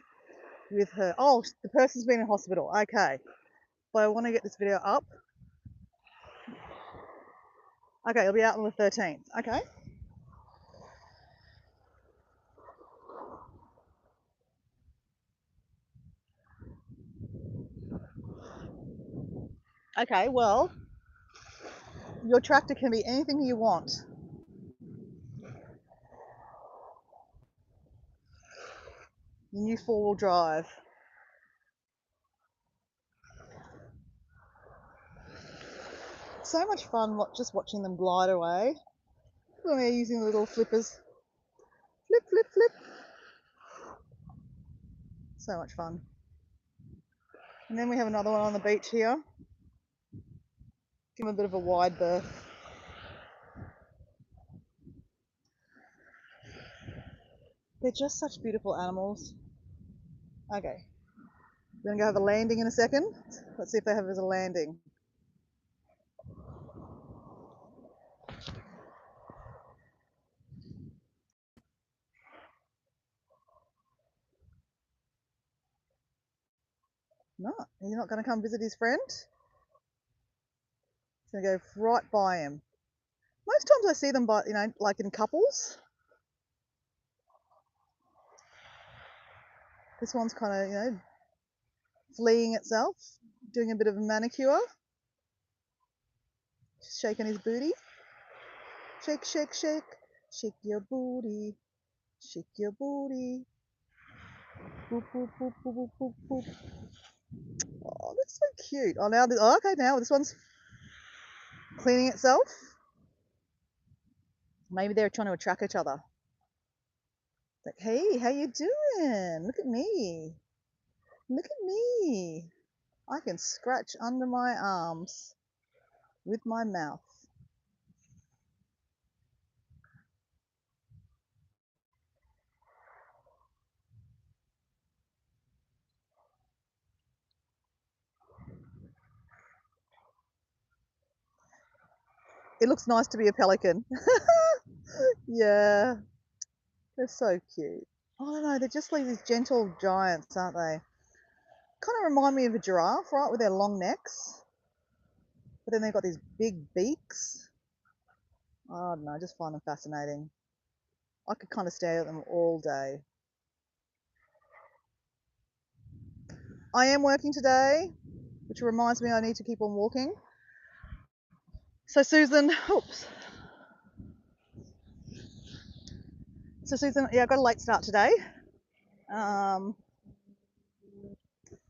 with her. Oh, the person's been in hospital. Okay, but I want to get this video up. Okay, it'll be out on the 13th. Okay. Okay, well, your tractor can be anything you want. Your new 4-wheel drive. So much fun just watching them glide away when they're using the little flippers. Flip, flip, flip. So much fun. And then we have another one on the beach here. Give them a bit of a wide berth. They're just such beautiful animals. Okay, we're gonna go have a landing in a second. Let's see if they have a landing. No, he's not gonna come visit his friend. He's gonna go right by him. Most times I see them by, like in couples. This one's kind of, fleeing itself, doing a bit of a manicure. Shaking his booty. Shake, shake, shake. Shake your booty. Shake your booty. Boop, boop, boop, boop, boop, boop, boop. Oh, that's so cute. Oh, okay, now this one's cleaning itself. Maybe they're trying to attract each other. Like, hey, how you doing? Look at me. Look at me. I can scratch under my arms with my mouth. It looks nice to be a pelican. Yeah, they're so cute. I don't know, they're just like these gentle giants, aren't they? Kind of remind me of a giraffe, right, with their long necks. But then they've got these big beaks. I don't know, I just find them fascinating. I could kind of stare at them all day. I am working today, which reminds me I need to keep on walking. So Susan, yeah, I got a late start today.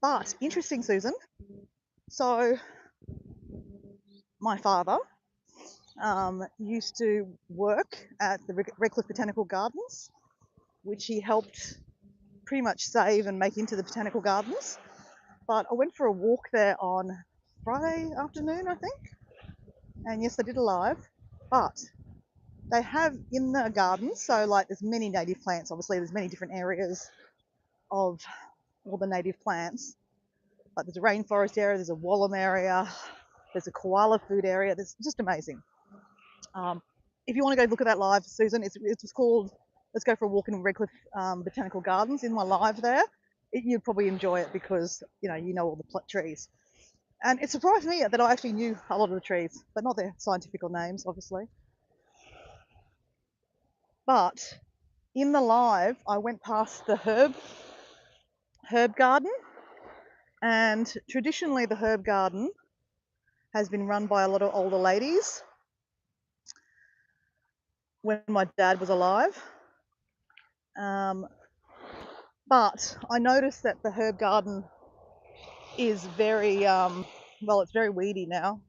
But interesting, Susan. So my father used to work at the Redcliffe Botanical Gardens, which he helped pretty much save and make into the Botanical Gardens. But I went for a walk there on Friday afternoon, I think. And yes, I did alive. But they have in the gardens, so like there's many native plants, obviously there's many different areas of all the native plants. Like there's a rainforest area, there's a Wallam area, there's a koala food area. It's just amazing. If you want to go look at that live, Susan, it's called Let's Go for a Walk in Redcliffe Botanical Gardens. In my live there, you'd probably enjoy it because you know all the trees. And it surprised me that I actually knew a lot of the trees, but not their scientific names, obviously. But in the live, I went past the herb garden, and traditionally the herb garden has been run by a lot of older ladies when my dad was alive. But I noticed that the herb garden is very, it's very weedy now.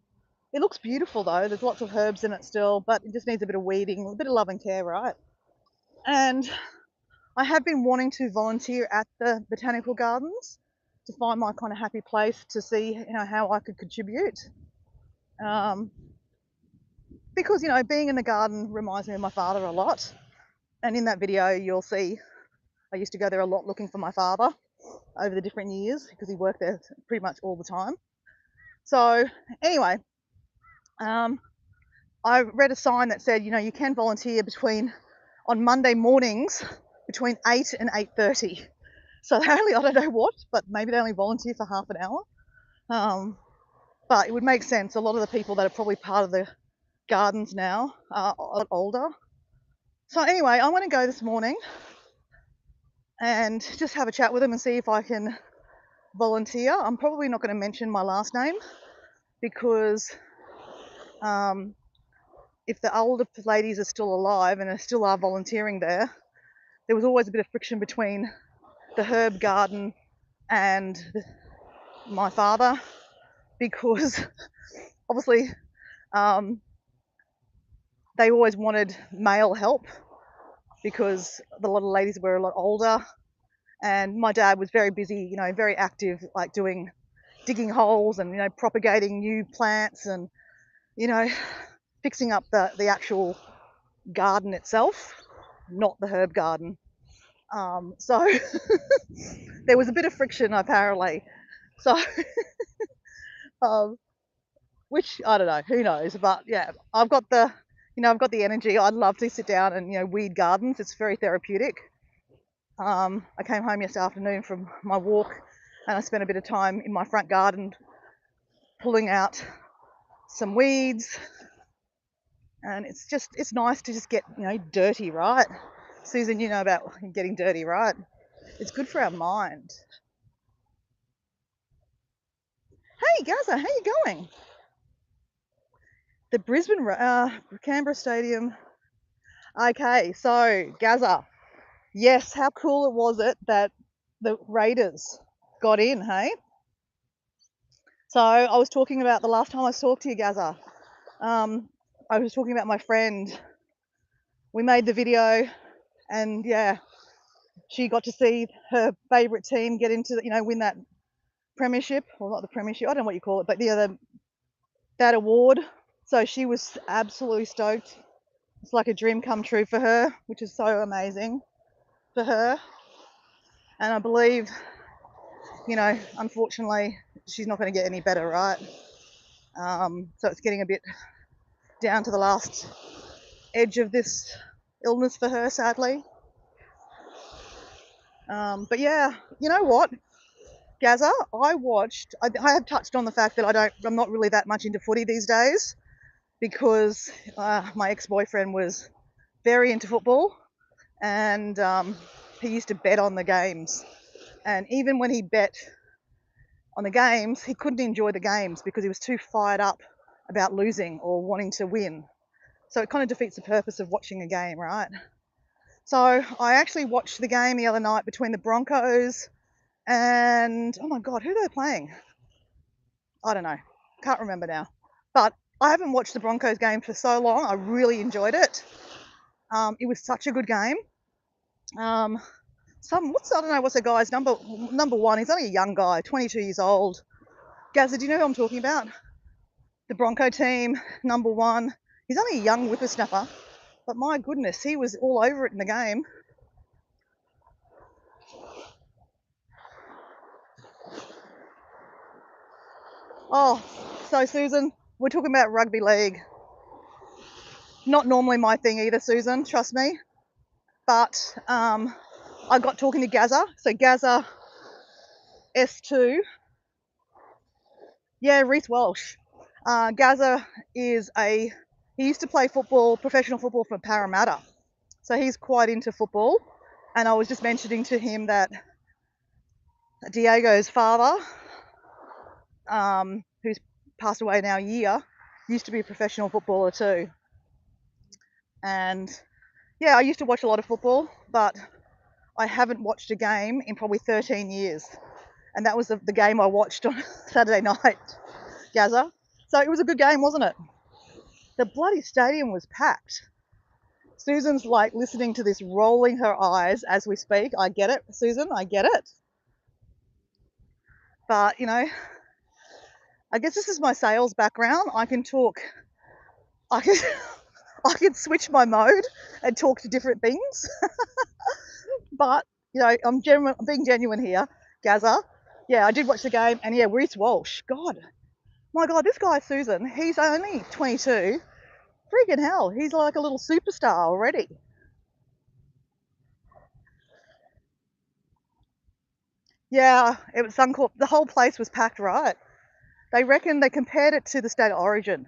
It looks beautiful though. There's lots of herbs in it still, but it just needs a bit of weeding, a bit of love and care, right? And I have been wanting to volunteer at the botanical gardens to find my kind of happy place to see, how I could contribute. Because, being in the garden reminds me of my father a lot. And in that video, you'll see I used to go there a lot looking for my father over the different years because he worked there pretty much all the time. So anyway, I read a sign that said, you can volunteer on Monday mornings between 8 and 8:30. So they only, I don't know what, but maybe they only volunteer for half an hour. But it would make sense. A lot of the people that are probably part of the gardens now are a lot older. So anyway, I want to go this morning and just have a chat with them and see if I can volunteer. I'm probably not going to mention my last name because if the older ladies are still alive and still are volunteering there was always a bit of friction between the herb garden and my father because obviously they always wanted male help because a lot of ladies were a lot older, and my dad was very busy, very active, like digging holes and propagating new plants and you know, fixing up the actual garden itself, not the herb garden. So there was a bit of friction apparently. So, um, which I don't know, who knows? But yeah, I've got the energy. I'd love to sit down and weed gardens. It's very therapeutic. I came home yesterday afternoon from my walk, and I spent a bit of time in my front garden pulling out some weeds, and it's nice to just get dirty, right? Susan, you know about getting dirty, right? It's good for our mind. Hey, Gaza, how you going? The Canberra Stadium. Okay, so Gaza, yes, how cool was it that the Raiders got in, hey? So I was talking about the last time I talked to you, Gaza. I was talking about my friend. We made the video, and yeah, she got to see her favourite team get into, win that premiership, or not the premiership, I don't know what you call it, but that award. So she was absolutely stoked. It's like a dream come true for her, which is so amazing for her. And I believe, unfortunately, she's not going to get any better, right? So it's getting a bit down to the last edge of this illness for her, sadly. But yeah, you know what, Gaza, I have touched on the fact that I'm not really that much into footy these days because my ex-boyfriend was very into football, and he used to bet on the games. And even when he bet on the games, he couldn't enjoy the games because he was too fired up about losing or wanting to win. So it kind of defeats the purpose of watching a game, right? So I actually watched the game the other night between the Broncos and, oh my God, who are they playing? I don't know. Can't remember now. But I haven't watched the Broncos game for so long. I really enjoyed it. It was such a good game. I don't know what's the guy's number one. He's only a young guy, 22 years old. Gazza, do you know who I'm talking about? The Bronco team, number one. He's only a young whippersnapper, but my goodness, he was all over it in the game. Oh, so Susan, we're talking about rugby league. Not normally my thing either, Susan, trust me. But I got talking to Gaza. So Gaza, S2. Yeah, Reece Walsh. Gaza he used to play professional football for Parramatta. So he's quite into football. And I was just mentioning to him that Diego's father, who's passed away now a year, used to be a professional footballer too. And yeah, I used to watch a lot of football, but I haven't watched a game in probably 13 years. And that was the game I watched on Saturday night, Gaza. So it was a good game, wasn't it? The bloody stadium was packed. Susan's like listening to this, rolling her eyes as we speak. I get it, Susan, I get it. But, I guess this is my sales background. I can talk, I can, I can switch my mode and talk to different things. But, I'm being genuine here, Gaza. Yeah, I did watch the game, and yeah, Reece Walsh. God, my God, this guy, Susan, he's only 22. Freaking hell, he's like a little superstar already. Yeah, it was Suncorp. The whole place was packed, right? They reckon they compared it to the State of Origin.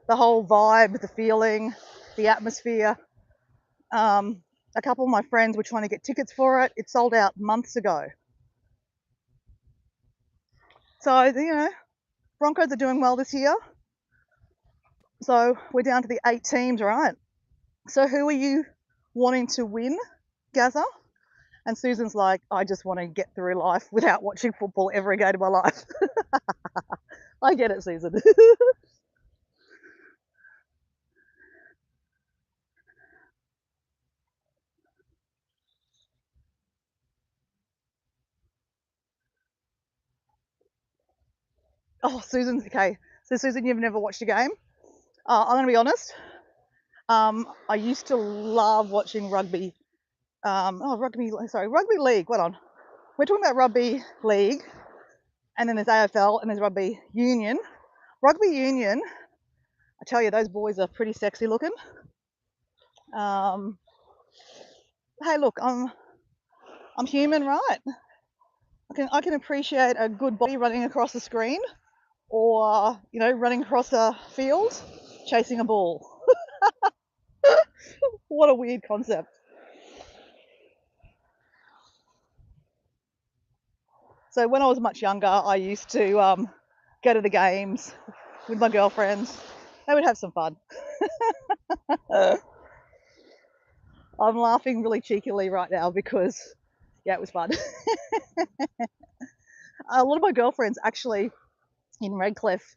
The whole vibe, the feeling, the atmosphere. A couple of my friends were trying to get tickets for it. It sold out months ago. So, Broncos are doing well this year. So we're down to the 8 teams, right? So who are you wanting to win, Gaza? And Susan's like, I just want to get through life without watching football ever again in my life. I get it, Susan. Oh, Susan's okay. So Susan, you've never watched a game? I'm going to be honest. I used to love watching rugby. Rugby league. Hold on. We're talking about rugby league, and then there's AFL, and there's rugby union. Rugby union, I tell you, those boys are pretty sexy looking. Hey, look, I'm human, right? I can appreciate a good body running across the screen, or running across a field, chasing a ball. What a weird concept. So when I was much younger, I used to go to the games with my girlfriends. They would have some fun. I'm laughing really cheekily right now because, yeah, it was fun. A lot of my girlfriends actually in Redcliffe,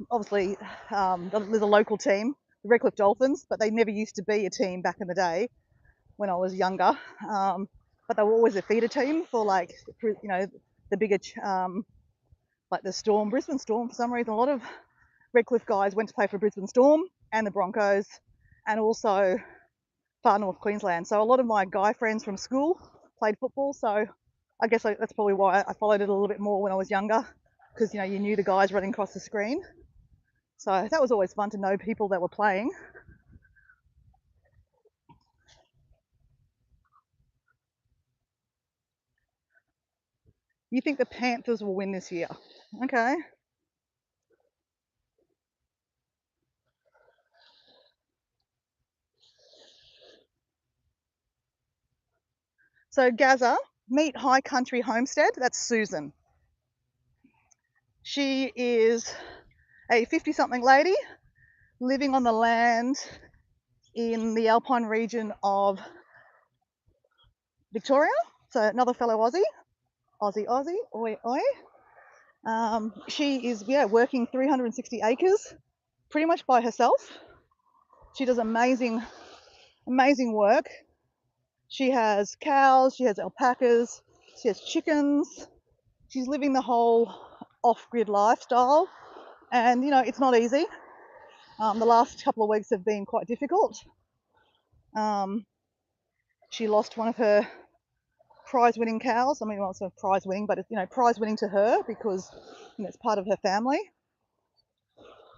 obviously, there's a local team, the Redcliffe Dolphins, but they never used to be a team back in the day when I was younger. But they were always a feeder team for the bigger, like the Storm, Brisbane Storm. For some reason, a lot of Redcliffe guys went to play for Brisbane Storm and the Broncos, and also far north Queensland. So a lot of my guy friends from school played football. So I guess that's probably why I followed it a little bit more when I was younger, because you knew the guys running across the screen. So that was always fun to know people that were playing. You think the Panthers will win this year? Okay. So Gaza, meet High Country Homestead. That's Susan. She is a 50-something lady living on the land in the Alpine region of Victoria. So another fellow Aussie, oi, oi. She is working 360 acres pretty much by herself. She does amazing work. She has cows, she has alpacas, she has chickens. She's living the whole off-grid lifestyle, and it's not easy. The last couple of weeks have been quite difficult. She lost one of her prize-winning cows. I mean, well, it's not prize-winning, but it's prize-winning to her because it's part of her family.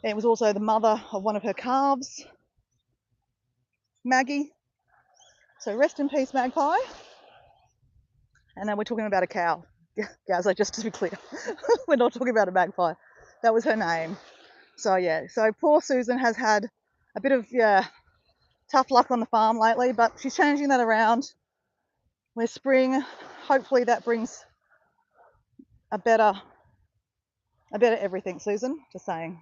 And it was also the mother of one of her calves, Maggie. So rest in peace, Magpie. And then we're talking about a cow. Gaza, just to be clear. We're not talking about a magpie. That was her name. So yeah, so poor Susan has had a bit of tough luck on the farm lately, but she's changing that around. We're spring. Hopefully that brings a better everything, Susan. Just saying.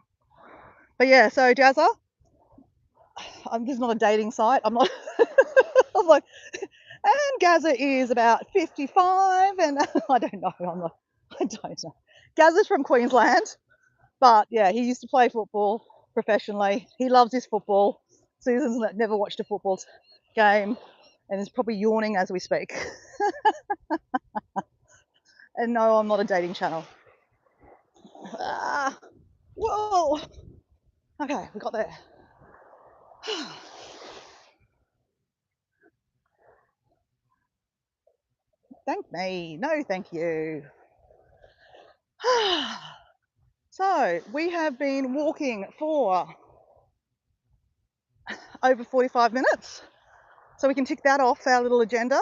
But yeah, so Jazza, this is not a dating site. I'm not. I'm like, and Gaza is about 55, and I don't know. I don't know. Gaza's from Queensland, but yeah, he used to play football professionally. He loves his football. Susan's never watched a football game and is probably yawning as we speak. And no, I'm not a dating channel. Whoa. Okay, we got there. Thank me. No, thank you. So we have been walking for over 45 minutes. So we can tick that off our little agenda.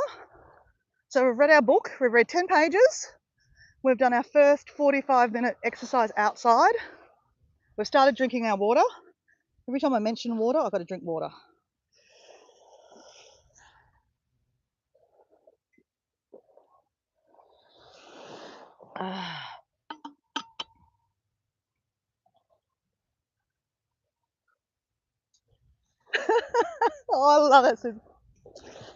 So we've read our book. We've read 10 pages. We've done our first 45-minute exercise outside. We've started drinking our water. Every time I mention water, I've got to drink water. Oh, I love it, Susan.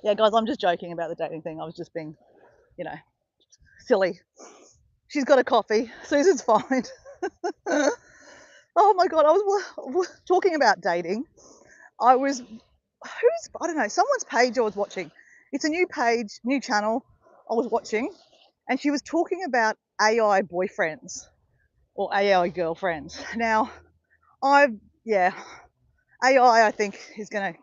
Yeah, guys, I'm just joking about the dating thing. I was just being, silly. She's got a coffee. Susan's fine. Oh my God, I was talking about dating. I don't know, someone's page I was watching. It's a new page, new channel I was watching, and she was talking about AI boyfriends or AI girlfriends. Now, Yeah, AI I think is gonna,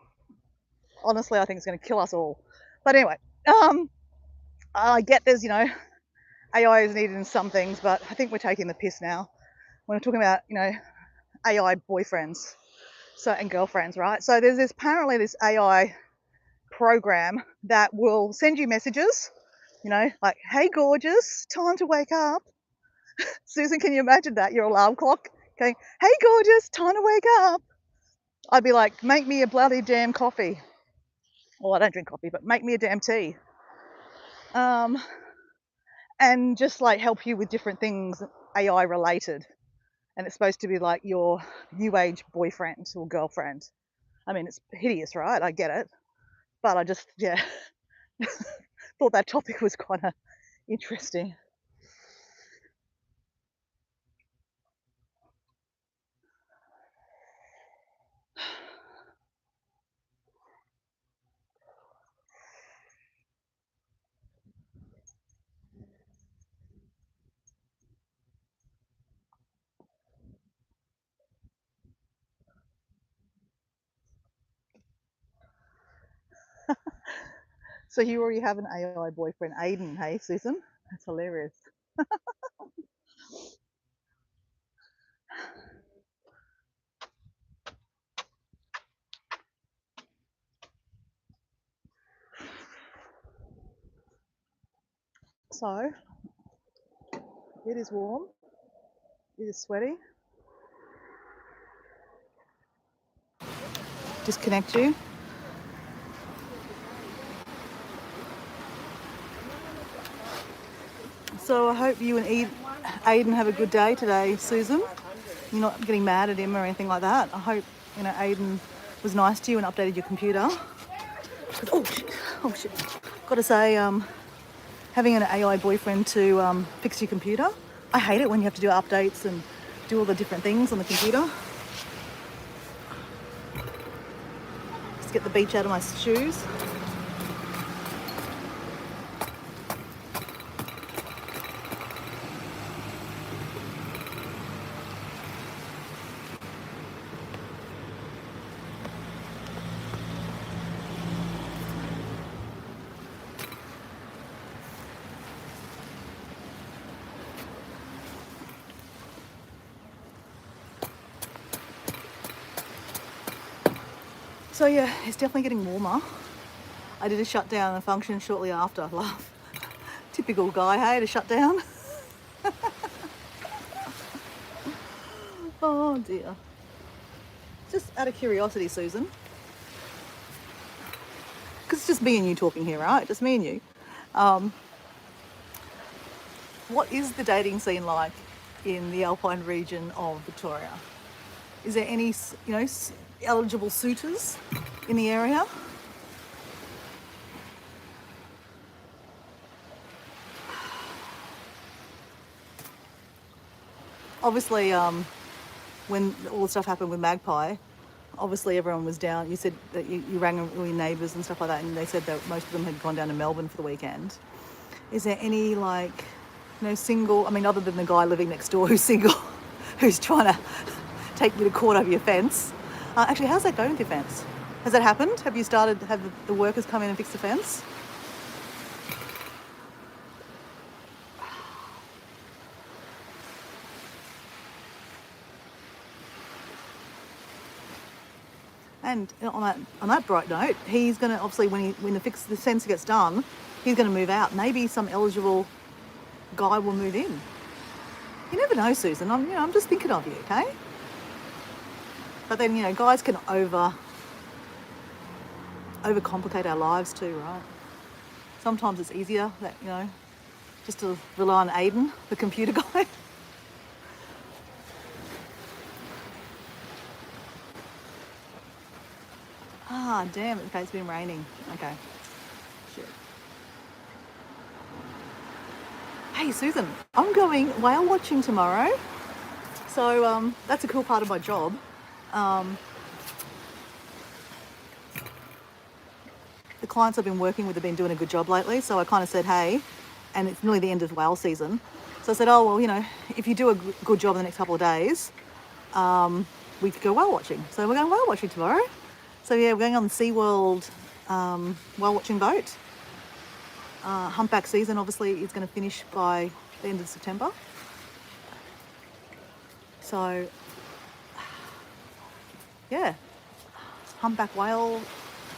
honestly, I think it's gonna kill us all. But anyway, I get there's, AI is needed in some things, but I think we're taking the piss now when we're talking about, AI boyfriends, and girlfriends, right? So there's apparently this AI program that will send you messages, like, "Hey, gorgeous, time to wake up." Susan, can you imagine that? Your alarm clock going, "Hey, gorgeous, time to wake up." I'd be like, "Make me a bloody damn coffee." Well, I don't drink coffee, but make me a damn tea. And just like help you with different things AI related. And it's supposed to be like your new age boyfriend or girlfriend. I mean, it's hideous, right? I get it. But I just, yeah, thought that topic was kind of interesting. So you already have an AI boyfriend, Aiden, hey, Susan? That's hilarious. So it is warm, it is sweaty. Disconnect you. So I hope you and Aiden have a good day today, Susan. You're not getting mad at him or anything like that. I hope, Aiden was nice to you and updated your computer. Oh shit, oh shit. Got to say, having an AI boyfriend to fix your computer, I hate it when you have to do updates and do all the different things on the computer. Just get the beach out of my shoes. So yeah, it's definitely getting warmer. I did a shutdown and function shortly after. Laugh. Typical guy, hey, to shut down. Oh dear. Just out of curiosity, Susan, because it's just me and you talking here, right? Just me and you. What is the dating scene like in the Alpine region of Victoria? Is there any, eligible suitors in the area? Obviously, when all the stuff happened with Magpie, obviously everyone was down. You said that you rang all your neighbours and stuff like that, and they said that most of them had gone down to Melbourne for the weekend. Is there any, single, other than the guy living next door who's single, who's trying to take you to court over your fence? Actually, how's that going with your fence? Has that happened? Have the workers come in and fix the fence? And on that bright note, he's going to, obviously, when the fence gets done, he's going to move out. Maybe some eligible guy will move in. You never know, Susan. I'm just thinking of you, okay? But then, guys can overcomplicate our lives too, right? Sometimes it's easier that, just to rely on Aiden, the computer guy. Ah, damn it. Okay, it's been raining. Okay. Shit. Hey, Susan, I'm going whale watching tomorrow. So that's a cool part of my job. The clients I've been working with have been doing a good job lately. So I kind of said, hey, and it's nearly the end of whale season. So I said, oh, well, if you do a good job in the next couple of days, we could go whale watching. So we're going whale watching tomorrow. So yeah, we're going on the SeaWorld whale watching boat. Humpback season obviously is going to finish by the end of September. So yeah, humpback whale,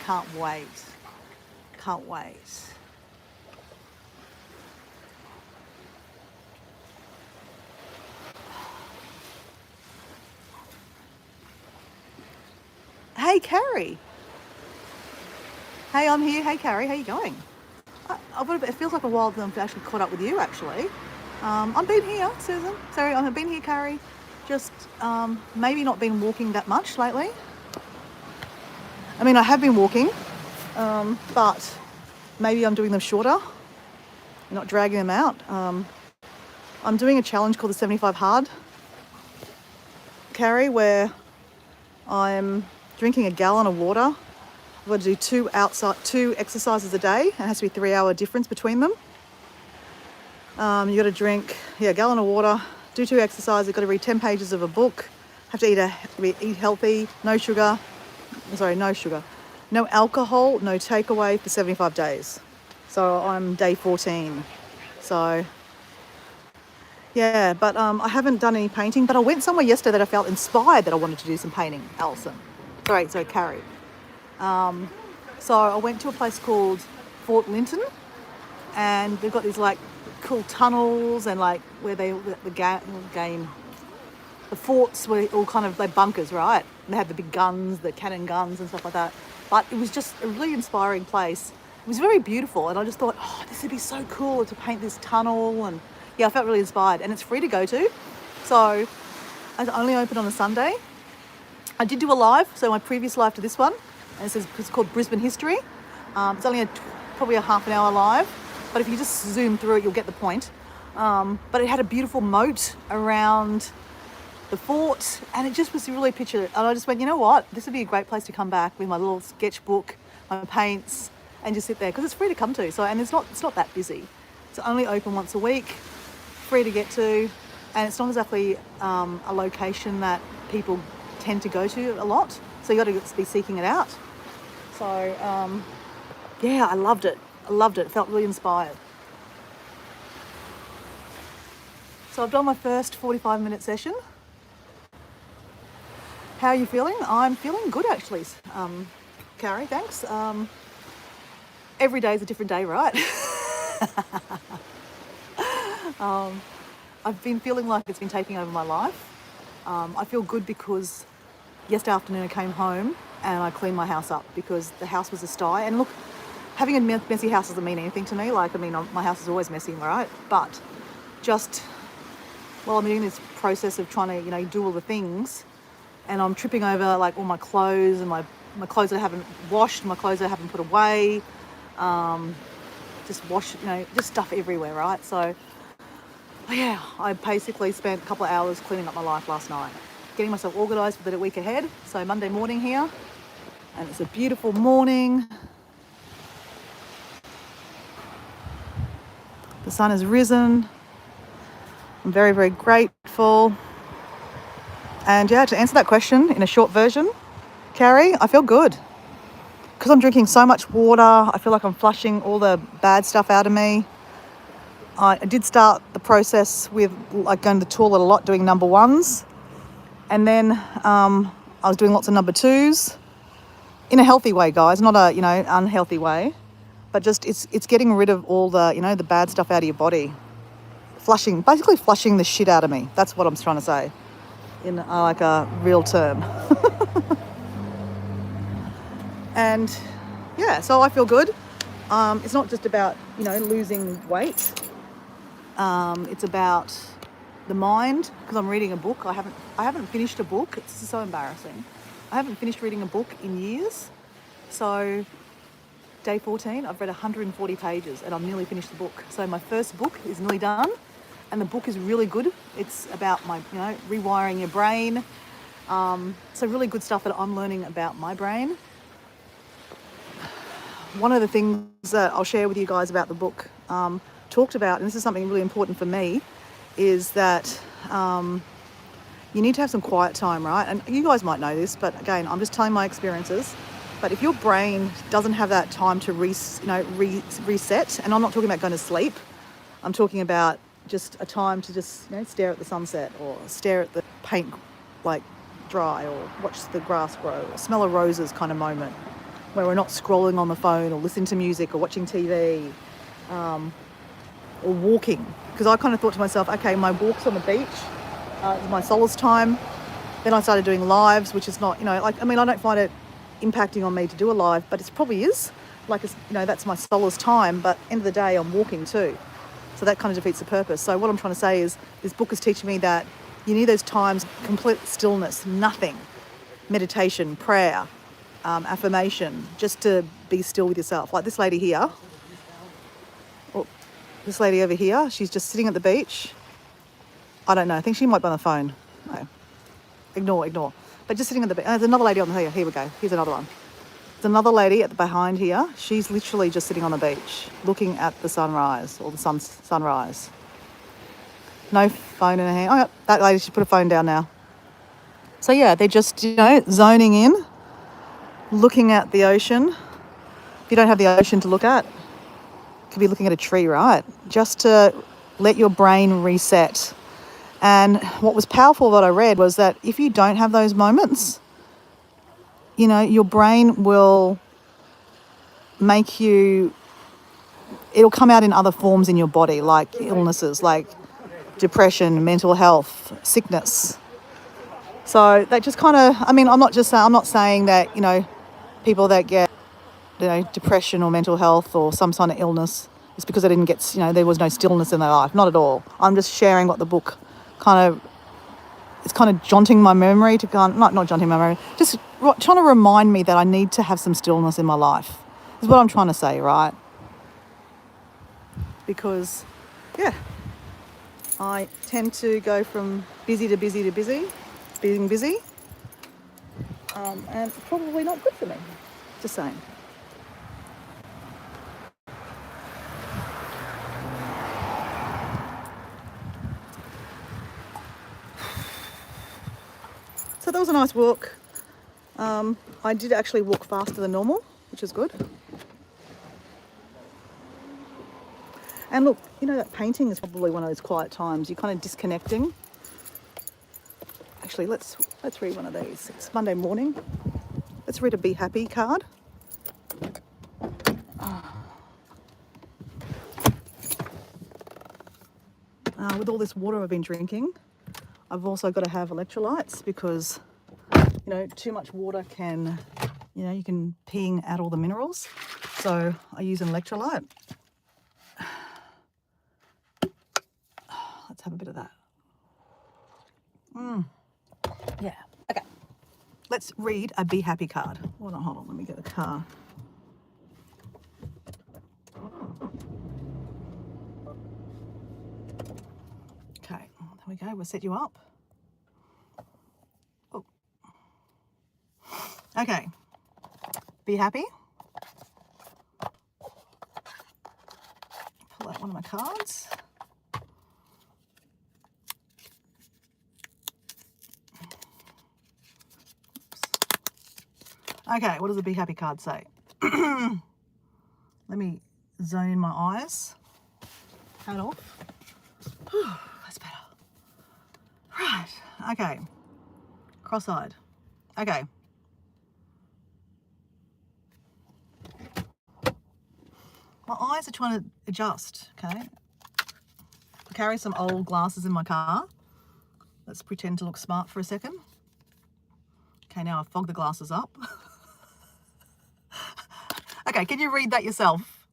can't wait. Can't wait. Hey, Carrie. Hey, I'm here. Hey, Carrie, how you going? It feels like a while since I've actually caught up with you, actually. I've been here, Susan. Sorry, I've been here, Carrie. Just maybe not been walking that much lately. I mean, I have been walking, but maybe I'm doing them shorter, not dragging them out. I'm doing a challenge called the 75 Hard, Carrie, where I'm drinking a gallon of water. I've got to do two exercises a day, and it has to be a 3-hour difference between them. You got to drink a gallon of water, do 2 exercises. You've got to read 10 pages of a book. Have to eat healthy, no sugar, no alcohol, no takeaway for 75 days. So I'm day 14. So yeah, but I haven't done any painting. But I went somewhere yesterday that I felt inspired that I wanted to do some painting. Alison, sorry, Carrie. So I went to a place called Fort Linton, and they've got these like cool tunnels and like where the forts were all kind of like bunkers, right? And they had the big guns, the cannon guns and stuff like that. But it was just a really inspiring place. It was very beautiful, and I just thought, oh, this would be so cool to paint this tunnel. And yeah, I felt really inspired, and it's free to go to. So it's only open on a Sunday. I did do a live, so my previous live to this one, and it's called Brisbane History. It's only probably a half an hour live, but if you just zoom through it, you'll get the point. But it had a beautiful moat around the fort, and it just was really pictured. And I just went, you know what? This would be a great place to come back with my little sketchbook, my paints, and just sit there, because it's free to come to. So, and it's not that busy. It's only open once a week, free to get to, and it's not exactly a location that people tend to go to a lot. So you got to be seeking it out. So yeah, I loved it. Felt really inspired. So I've done my first 45-minute session. How are you feeling? I'm feeling good, actually, Carrie, thanks. Every day is a different day, right? I've been feeling like it's been taking over my life. I feel good because yesterday afternoon I came home and I cleaned my house up because the house was a sty. And look, having a messy house doesn't mean anything to me. Like, I mean, my house is always messy, right? But just while I'm doing this process of trying to, do all the things, and I'm tripping over like all my clothes and my clothes that I haven't washed, my clothes that I haven't put away, just stuff everywhere, right? So yeah, I basically spent a couple of hours cleaning up my life last night, getting myself organised for the week ahead. So Monday morning here, and it's a beautiful morning. The sun has risen. I'm very, very grateful. And yeah, to answer that question in a short version, Carrie, I feel good. Because I'm drinking so much water, I feel like I'm flushing all the bad stuff out of me. I did start the process with like going to the toilet a lot, doing number 1s. And then I was doing lots of number 2s in a healthy way, guys, not a, unhealthy way. But just it's getting rid of all the, the bad stuff out of your body. Basically flushing the shit out of me. That's what I'm trying to say in like a real term. And yeah, so I feel good. It's not just about, losing weight. It's about the mind, because I'm reading a book. I haven't finished a book. It's so embarrassing. I haven't finished reading a book in years. So day 14, I've read 140 pages and I've nearly finished the book. So my first book is nearly done, and the book is really good. It's about my, rewiring your brain. So really good stuff that I'm learning about my brain. One of the things that I'll share with you guys about the book talked about, and this is something really important for me, is that you need to have some quiet time, right? And you guys might know this, but again, I'm just telling my experiences. But if your brain doesn't have that time to reset, and I'm not talking about going to sleep, I'm talking about just a time to just stare at the sunset or stare at the paint like dry or watch the grass grow or smell of roses kind of moment where we're not scrolling on the phone or listening to music or watching TV or walking. Because I kind of thought to myself, okay, my walks on the beach is my solace time. Then I started doing lives, which is not, I don't find it impacting on me to do a live, but it probably is. Like, that's my solace time, but end of the day, I'm walking too. So that kind of defeats the purpose. So what I'm trying to say is this book is teaching me that you need those times, complete stillness, nothing, meditation, prayer, affirmation, just to be still with yourself. Like this lady here, or this lady over here, she's just sitting at the beach. I don't know, I think she might be on the phone. No, ignore. But just sitting at the beach. There's another lady on the here we go. Here's another one. There's another lady at the behind here. She's literally just sitting on the beach, looking at the sunrise or the sunrise. No phone in her hand. Oh, yeah, that lady, she put her phone down now. So yeah, they're just, zoning in, looking at the ocean. If you don't have the ocean to look at, you could be looking at a tree, right? Just to let your brain reset. And what was powerful that I read was that if you don't have those moments, your brain will make you, it'll come out in other forms in your body, like illnesses, like depression, mental health, sickness. So that just kind of, I'm not saying that, people that get, depression or mental health or some kind of illness, it's because they didn't get, there was no stillness in their life. Not at all. I'm just sharing what the book it's kind of jaunting my memory to not jaunting my memory, just trying to remind me that I need to have some stillness in my life, is what I'm trying to say, right? Because, yeah, I tend to go from busy to busy to busy, being busy, and probably not good for me, just saying. So that was a nice walk. I did actually walk faster than normal, which is good. And look, that painting is probably one of those quiet times. You're kind of disconnecting. Actually, let's read one of these. It's Monday morning. Let's read a Be Happy card. With all this water I've been drinking, I've also got to have electrolytes because, too much water can, you can ping out all the minerals. So I use an electrolyte. Let's have a bit of that. Yeah. Okay. Let's read a Be Happy card. Hold on. Let me get the car. Okay. There we go. We'll set you up. Oh. Okay. Be happy. Pull out one of my cards. Okay, what does the Be Happy card say? Let me zone in my eyes. Hat off. Whew, that's better. Right, okay. Cross-eyed. Okay. My eyes are trying to adjust, okay? I carry some old glasses in my car. Let's pretend to look smart for a second. Okay, now I've fogged the glasses up. Okay, can you read that yourself?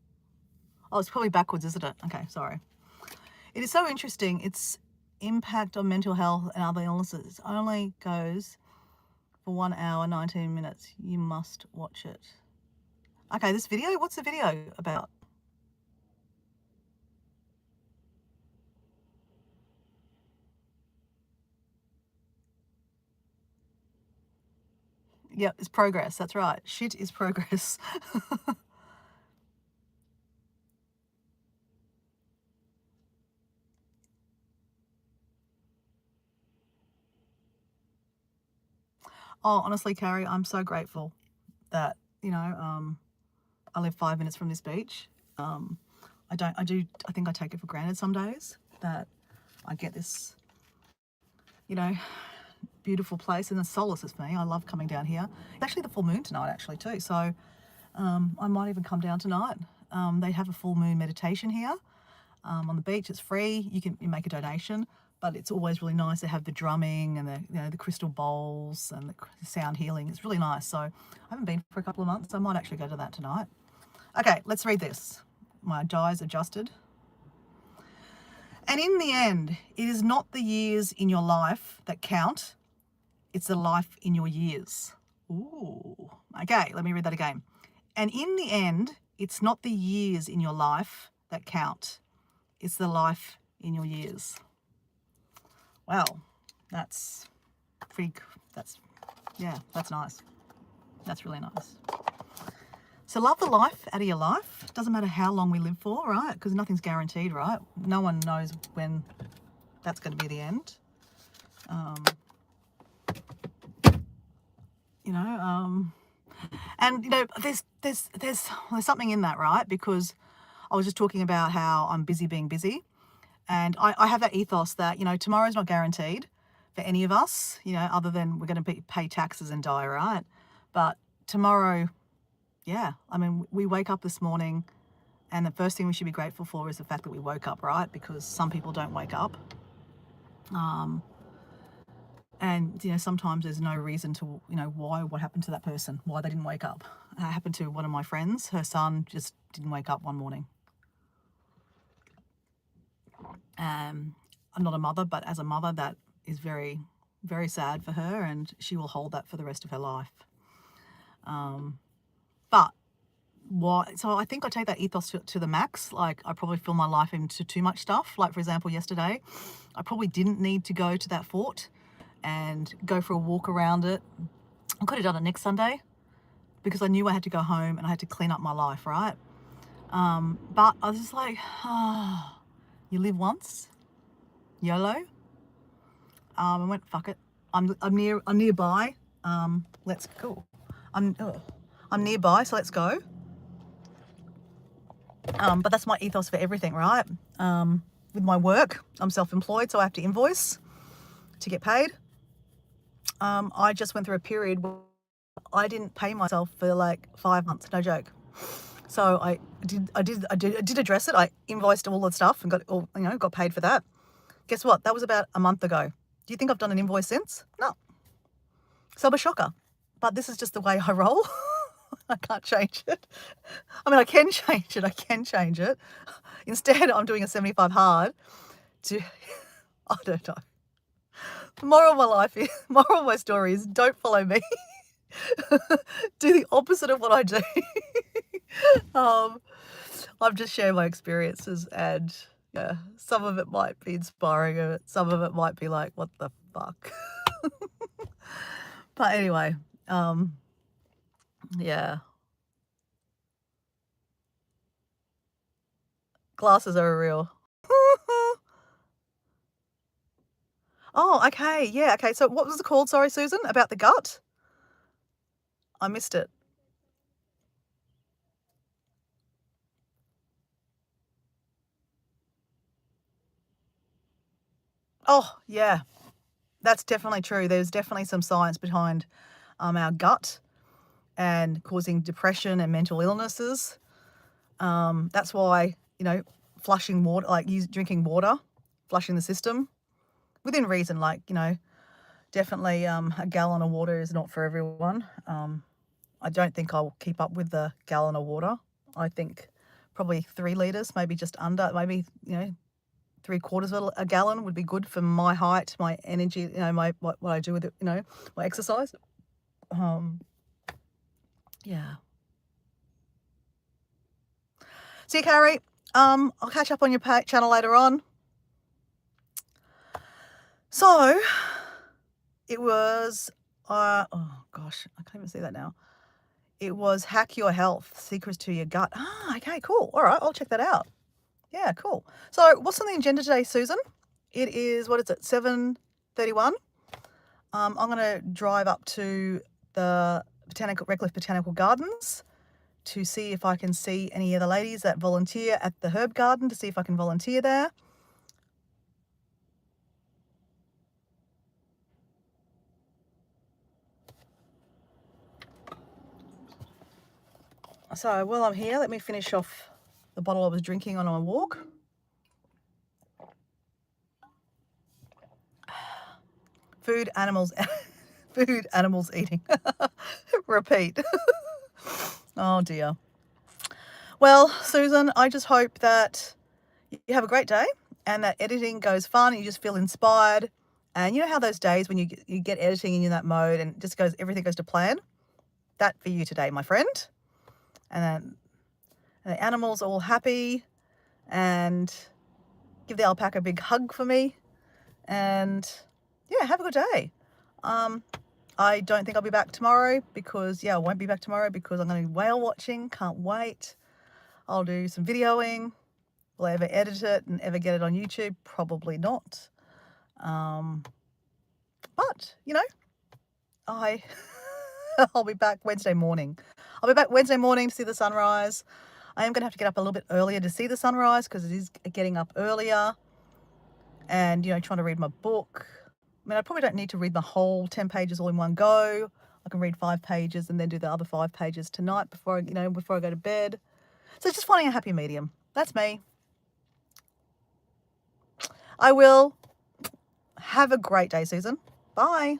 Oh, it's probably backwards, isn't it? Okay, sorry. It is so interesting. Its impact on mental health and other illnesses only goes for 1 hour, 19 minutes. You must watch it. Okay, this video, what's the video about? Yeah, it's progress. That's right. Shit is progress. Oh, honestly, Carrie, I'm so grateful that, you know, I live 5 minutes from this beach. I think I take it for granted some days that I get this, you know, beautiful place, and the solace is for me. I love coming down here. It's actually the full moon tonight, actually, too. So I might even come down tonight. They have a full moon meditation here on the beach. It's free. You make a donation, but it's always really nice to have the drumming and the crystal bowls and the sound healing. It's really nice. So I haven't been for a couple of months. I might actually go to that tonight. Okay, let's read this. My die's adjusted. And in the end, it is not the years in your life that count. It's the life in your years. Ooh. Okay, let me read that again. And in the end, it's not the years in your life that count. It's the life in your years. Well, that's nice. That's really nice. So love the life out of your life. Doesn't matter how long we live for, right? Because nothing's guaranteed, right? No one knows when that's going to be the end. And you know, there's something in that, right? Because I was just talking about how I'm busy being busy, and I have that ethos that, you know, tomorrow's not guaranteed for any of us, you know, other than we're going to pay taxes and die, right? But tomorrow, yeah, I mean, we wake up this morning, and the first thing we should be grateful for is the fact that we woke up, right? Because some people don't wake up. And, you know, sometimes there's no reason to, you know, what happened to that person, why they didn't wake up. It happened to one of my friends. Her son just didn't wake up one morning. I'm not a mother, but as a mother, that is very, very sad for her, and she will hold that for the rest of her life. But so I think I take that ethos to the max. Like, I probably fill my life into too much stuff. Like, for example, yesterday, I probably didn't need to go to that fort and go for a walk around it. I could have done it next Sunday because I knew I had to go home and I had to clean up my life, right? But I was just like, you live once, YOLO. I went, fuck it. I'm nearby. Let's go. I'm nearby, so let's go. But that's my ethos for everything, right? With my work, I'm self-employed, so I have to invoice to get paid. I just went through a period where I didn't pay myself for like 5 months, no joke. So I did address it. I invoiced all the stuff and got paid for that. Guess what? That was about a month ago. Do you think I've done an invoice since? No. So I'm a shocker. But this is just the way I roll. I can't change it. I mean, I can change it. Instead, I'm doing a 75 hard to, I don't know. The moral of my story is don't follow me. Do the opposite of what I do. I've just shared my experiences, and yeah, some of it might be inspiring, and some of it might be like, what the fuck? But anyway, yeah. Glasses are real. Oh, okay. Yeah, okay. So what was it called? Sorry, Susan, about the gut? I missed it. Oh, yeah. That's definitely true. There's definitely some science behind our gut and causing depression and mental illnesses. That's why, you know, flushing water, like drinking water, flushing the system within reason. Like, you know, definitely a gallon of water is not for everyone. I don't think I'll keep up with the gallon of water. I think probably 3 litres, maybe just under, maybe, you know, 3/4 of a gallon would be good for my height, my energy, you know, what I do with it, you know, my exercise. Yeah. See you, Carrie. I'll catch up on your channel later on. So it was, oh gosh, I can't even see that now. It was Hack Your Health, Secrets to Your Gut. Okay, cool. All right, I'll check that out. Yeah, cool. So what's on the agenda today, Susan? It is, what is it, 7:31? I'm going to drive up to the Redcliffe Botanical Gardens to see if I can see any of the ladies that volunteer at the herb garden, to see if I can volunteer there. So while I'm here, let me finish off the bottle I was drinking on my walk. Food, animals, food, animals eating. Repeat. Oh dear. Well, Susan, I just hope that you have a great day and that editing goes fun and you just feel inspired. And you know how those days when you get editing and you're in that mode and just everything goes to plan? That for you today, my friend. And then the animals are all happy, and give the alpaca a big hug for me. And yeah, have a good day. I don't think I'll be back tomorrow because, I won't be back tomorrow because I'm going to be whale watching. Can't wait. I'll do some videoing. Will I ever edit it and ever get it on YouTube? Probably not. But, I'll be back Wednesday morning. I'll be back Wednesday morning to see the sunrise. I am going to have to get up a little bit earlier to see the sunrise because it is getting up earlier. And, trying to read my book. I mean, I probably don't need to read the whole 10 pages all in one go. I can read 5 pages and then do the other 5 pages tonight before I go to bed. So it's just finding a happy medium. That's me. I will. Have a great day, Susan. Bye.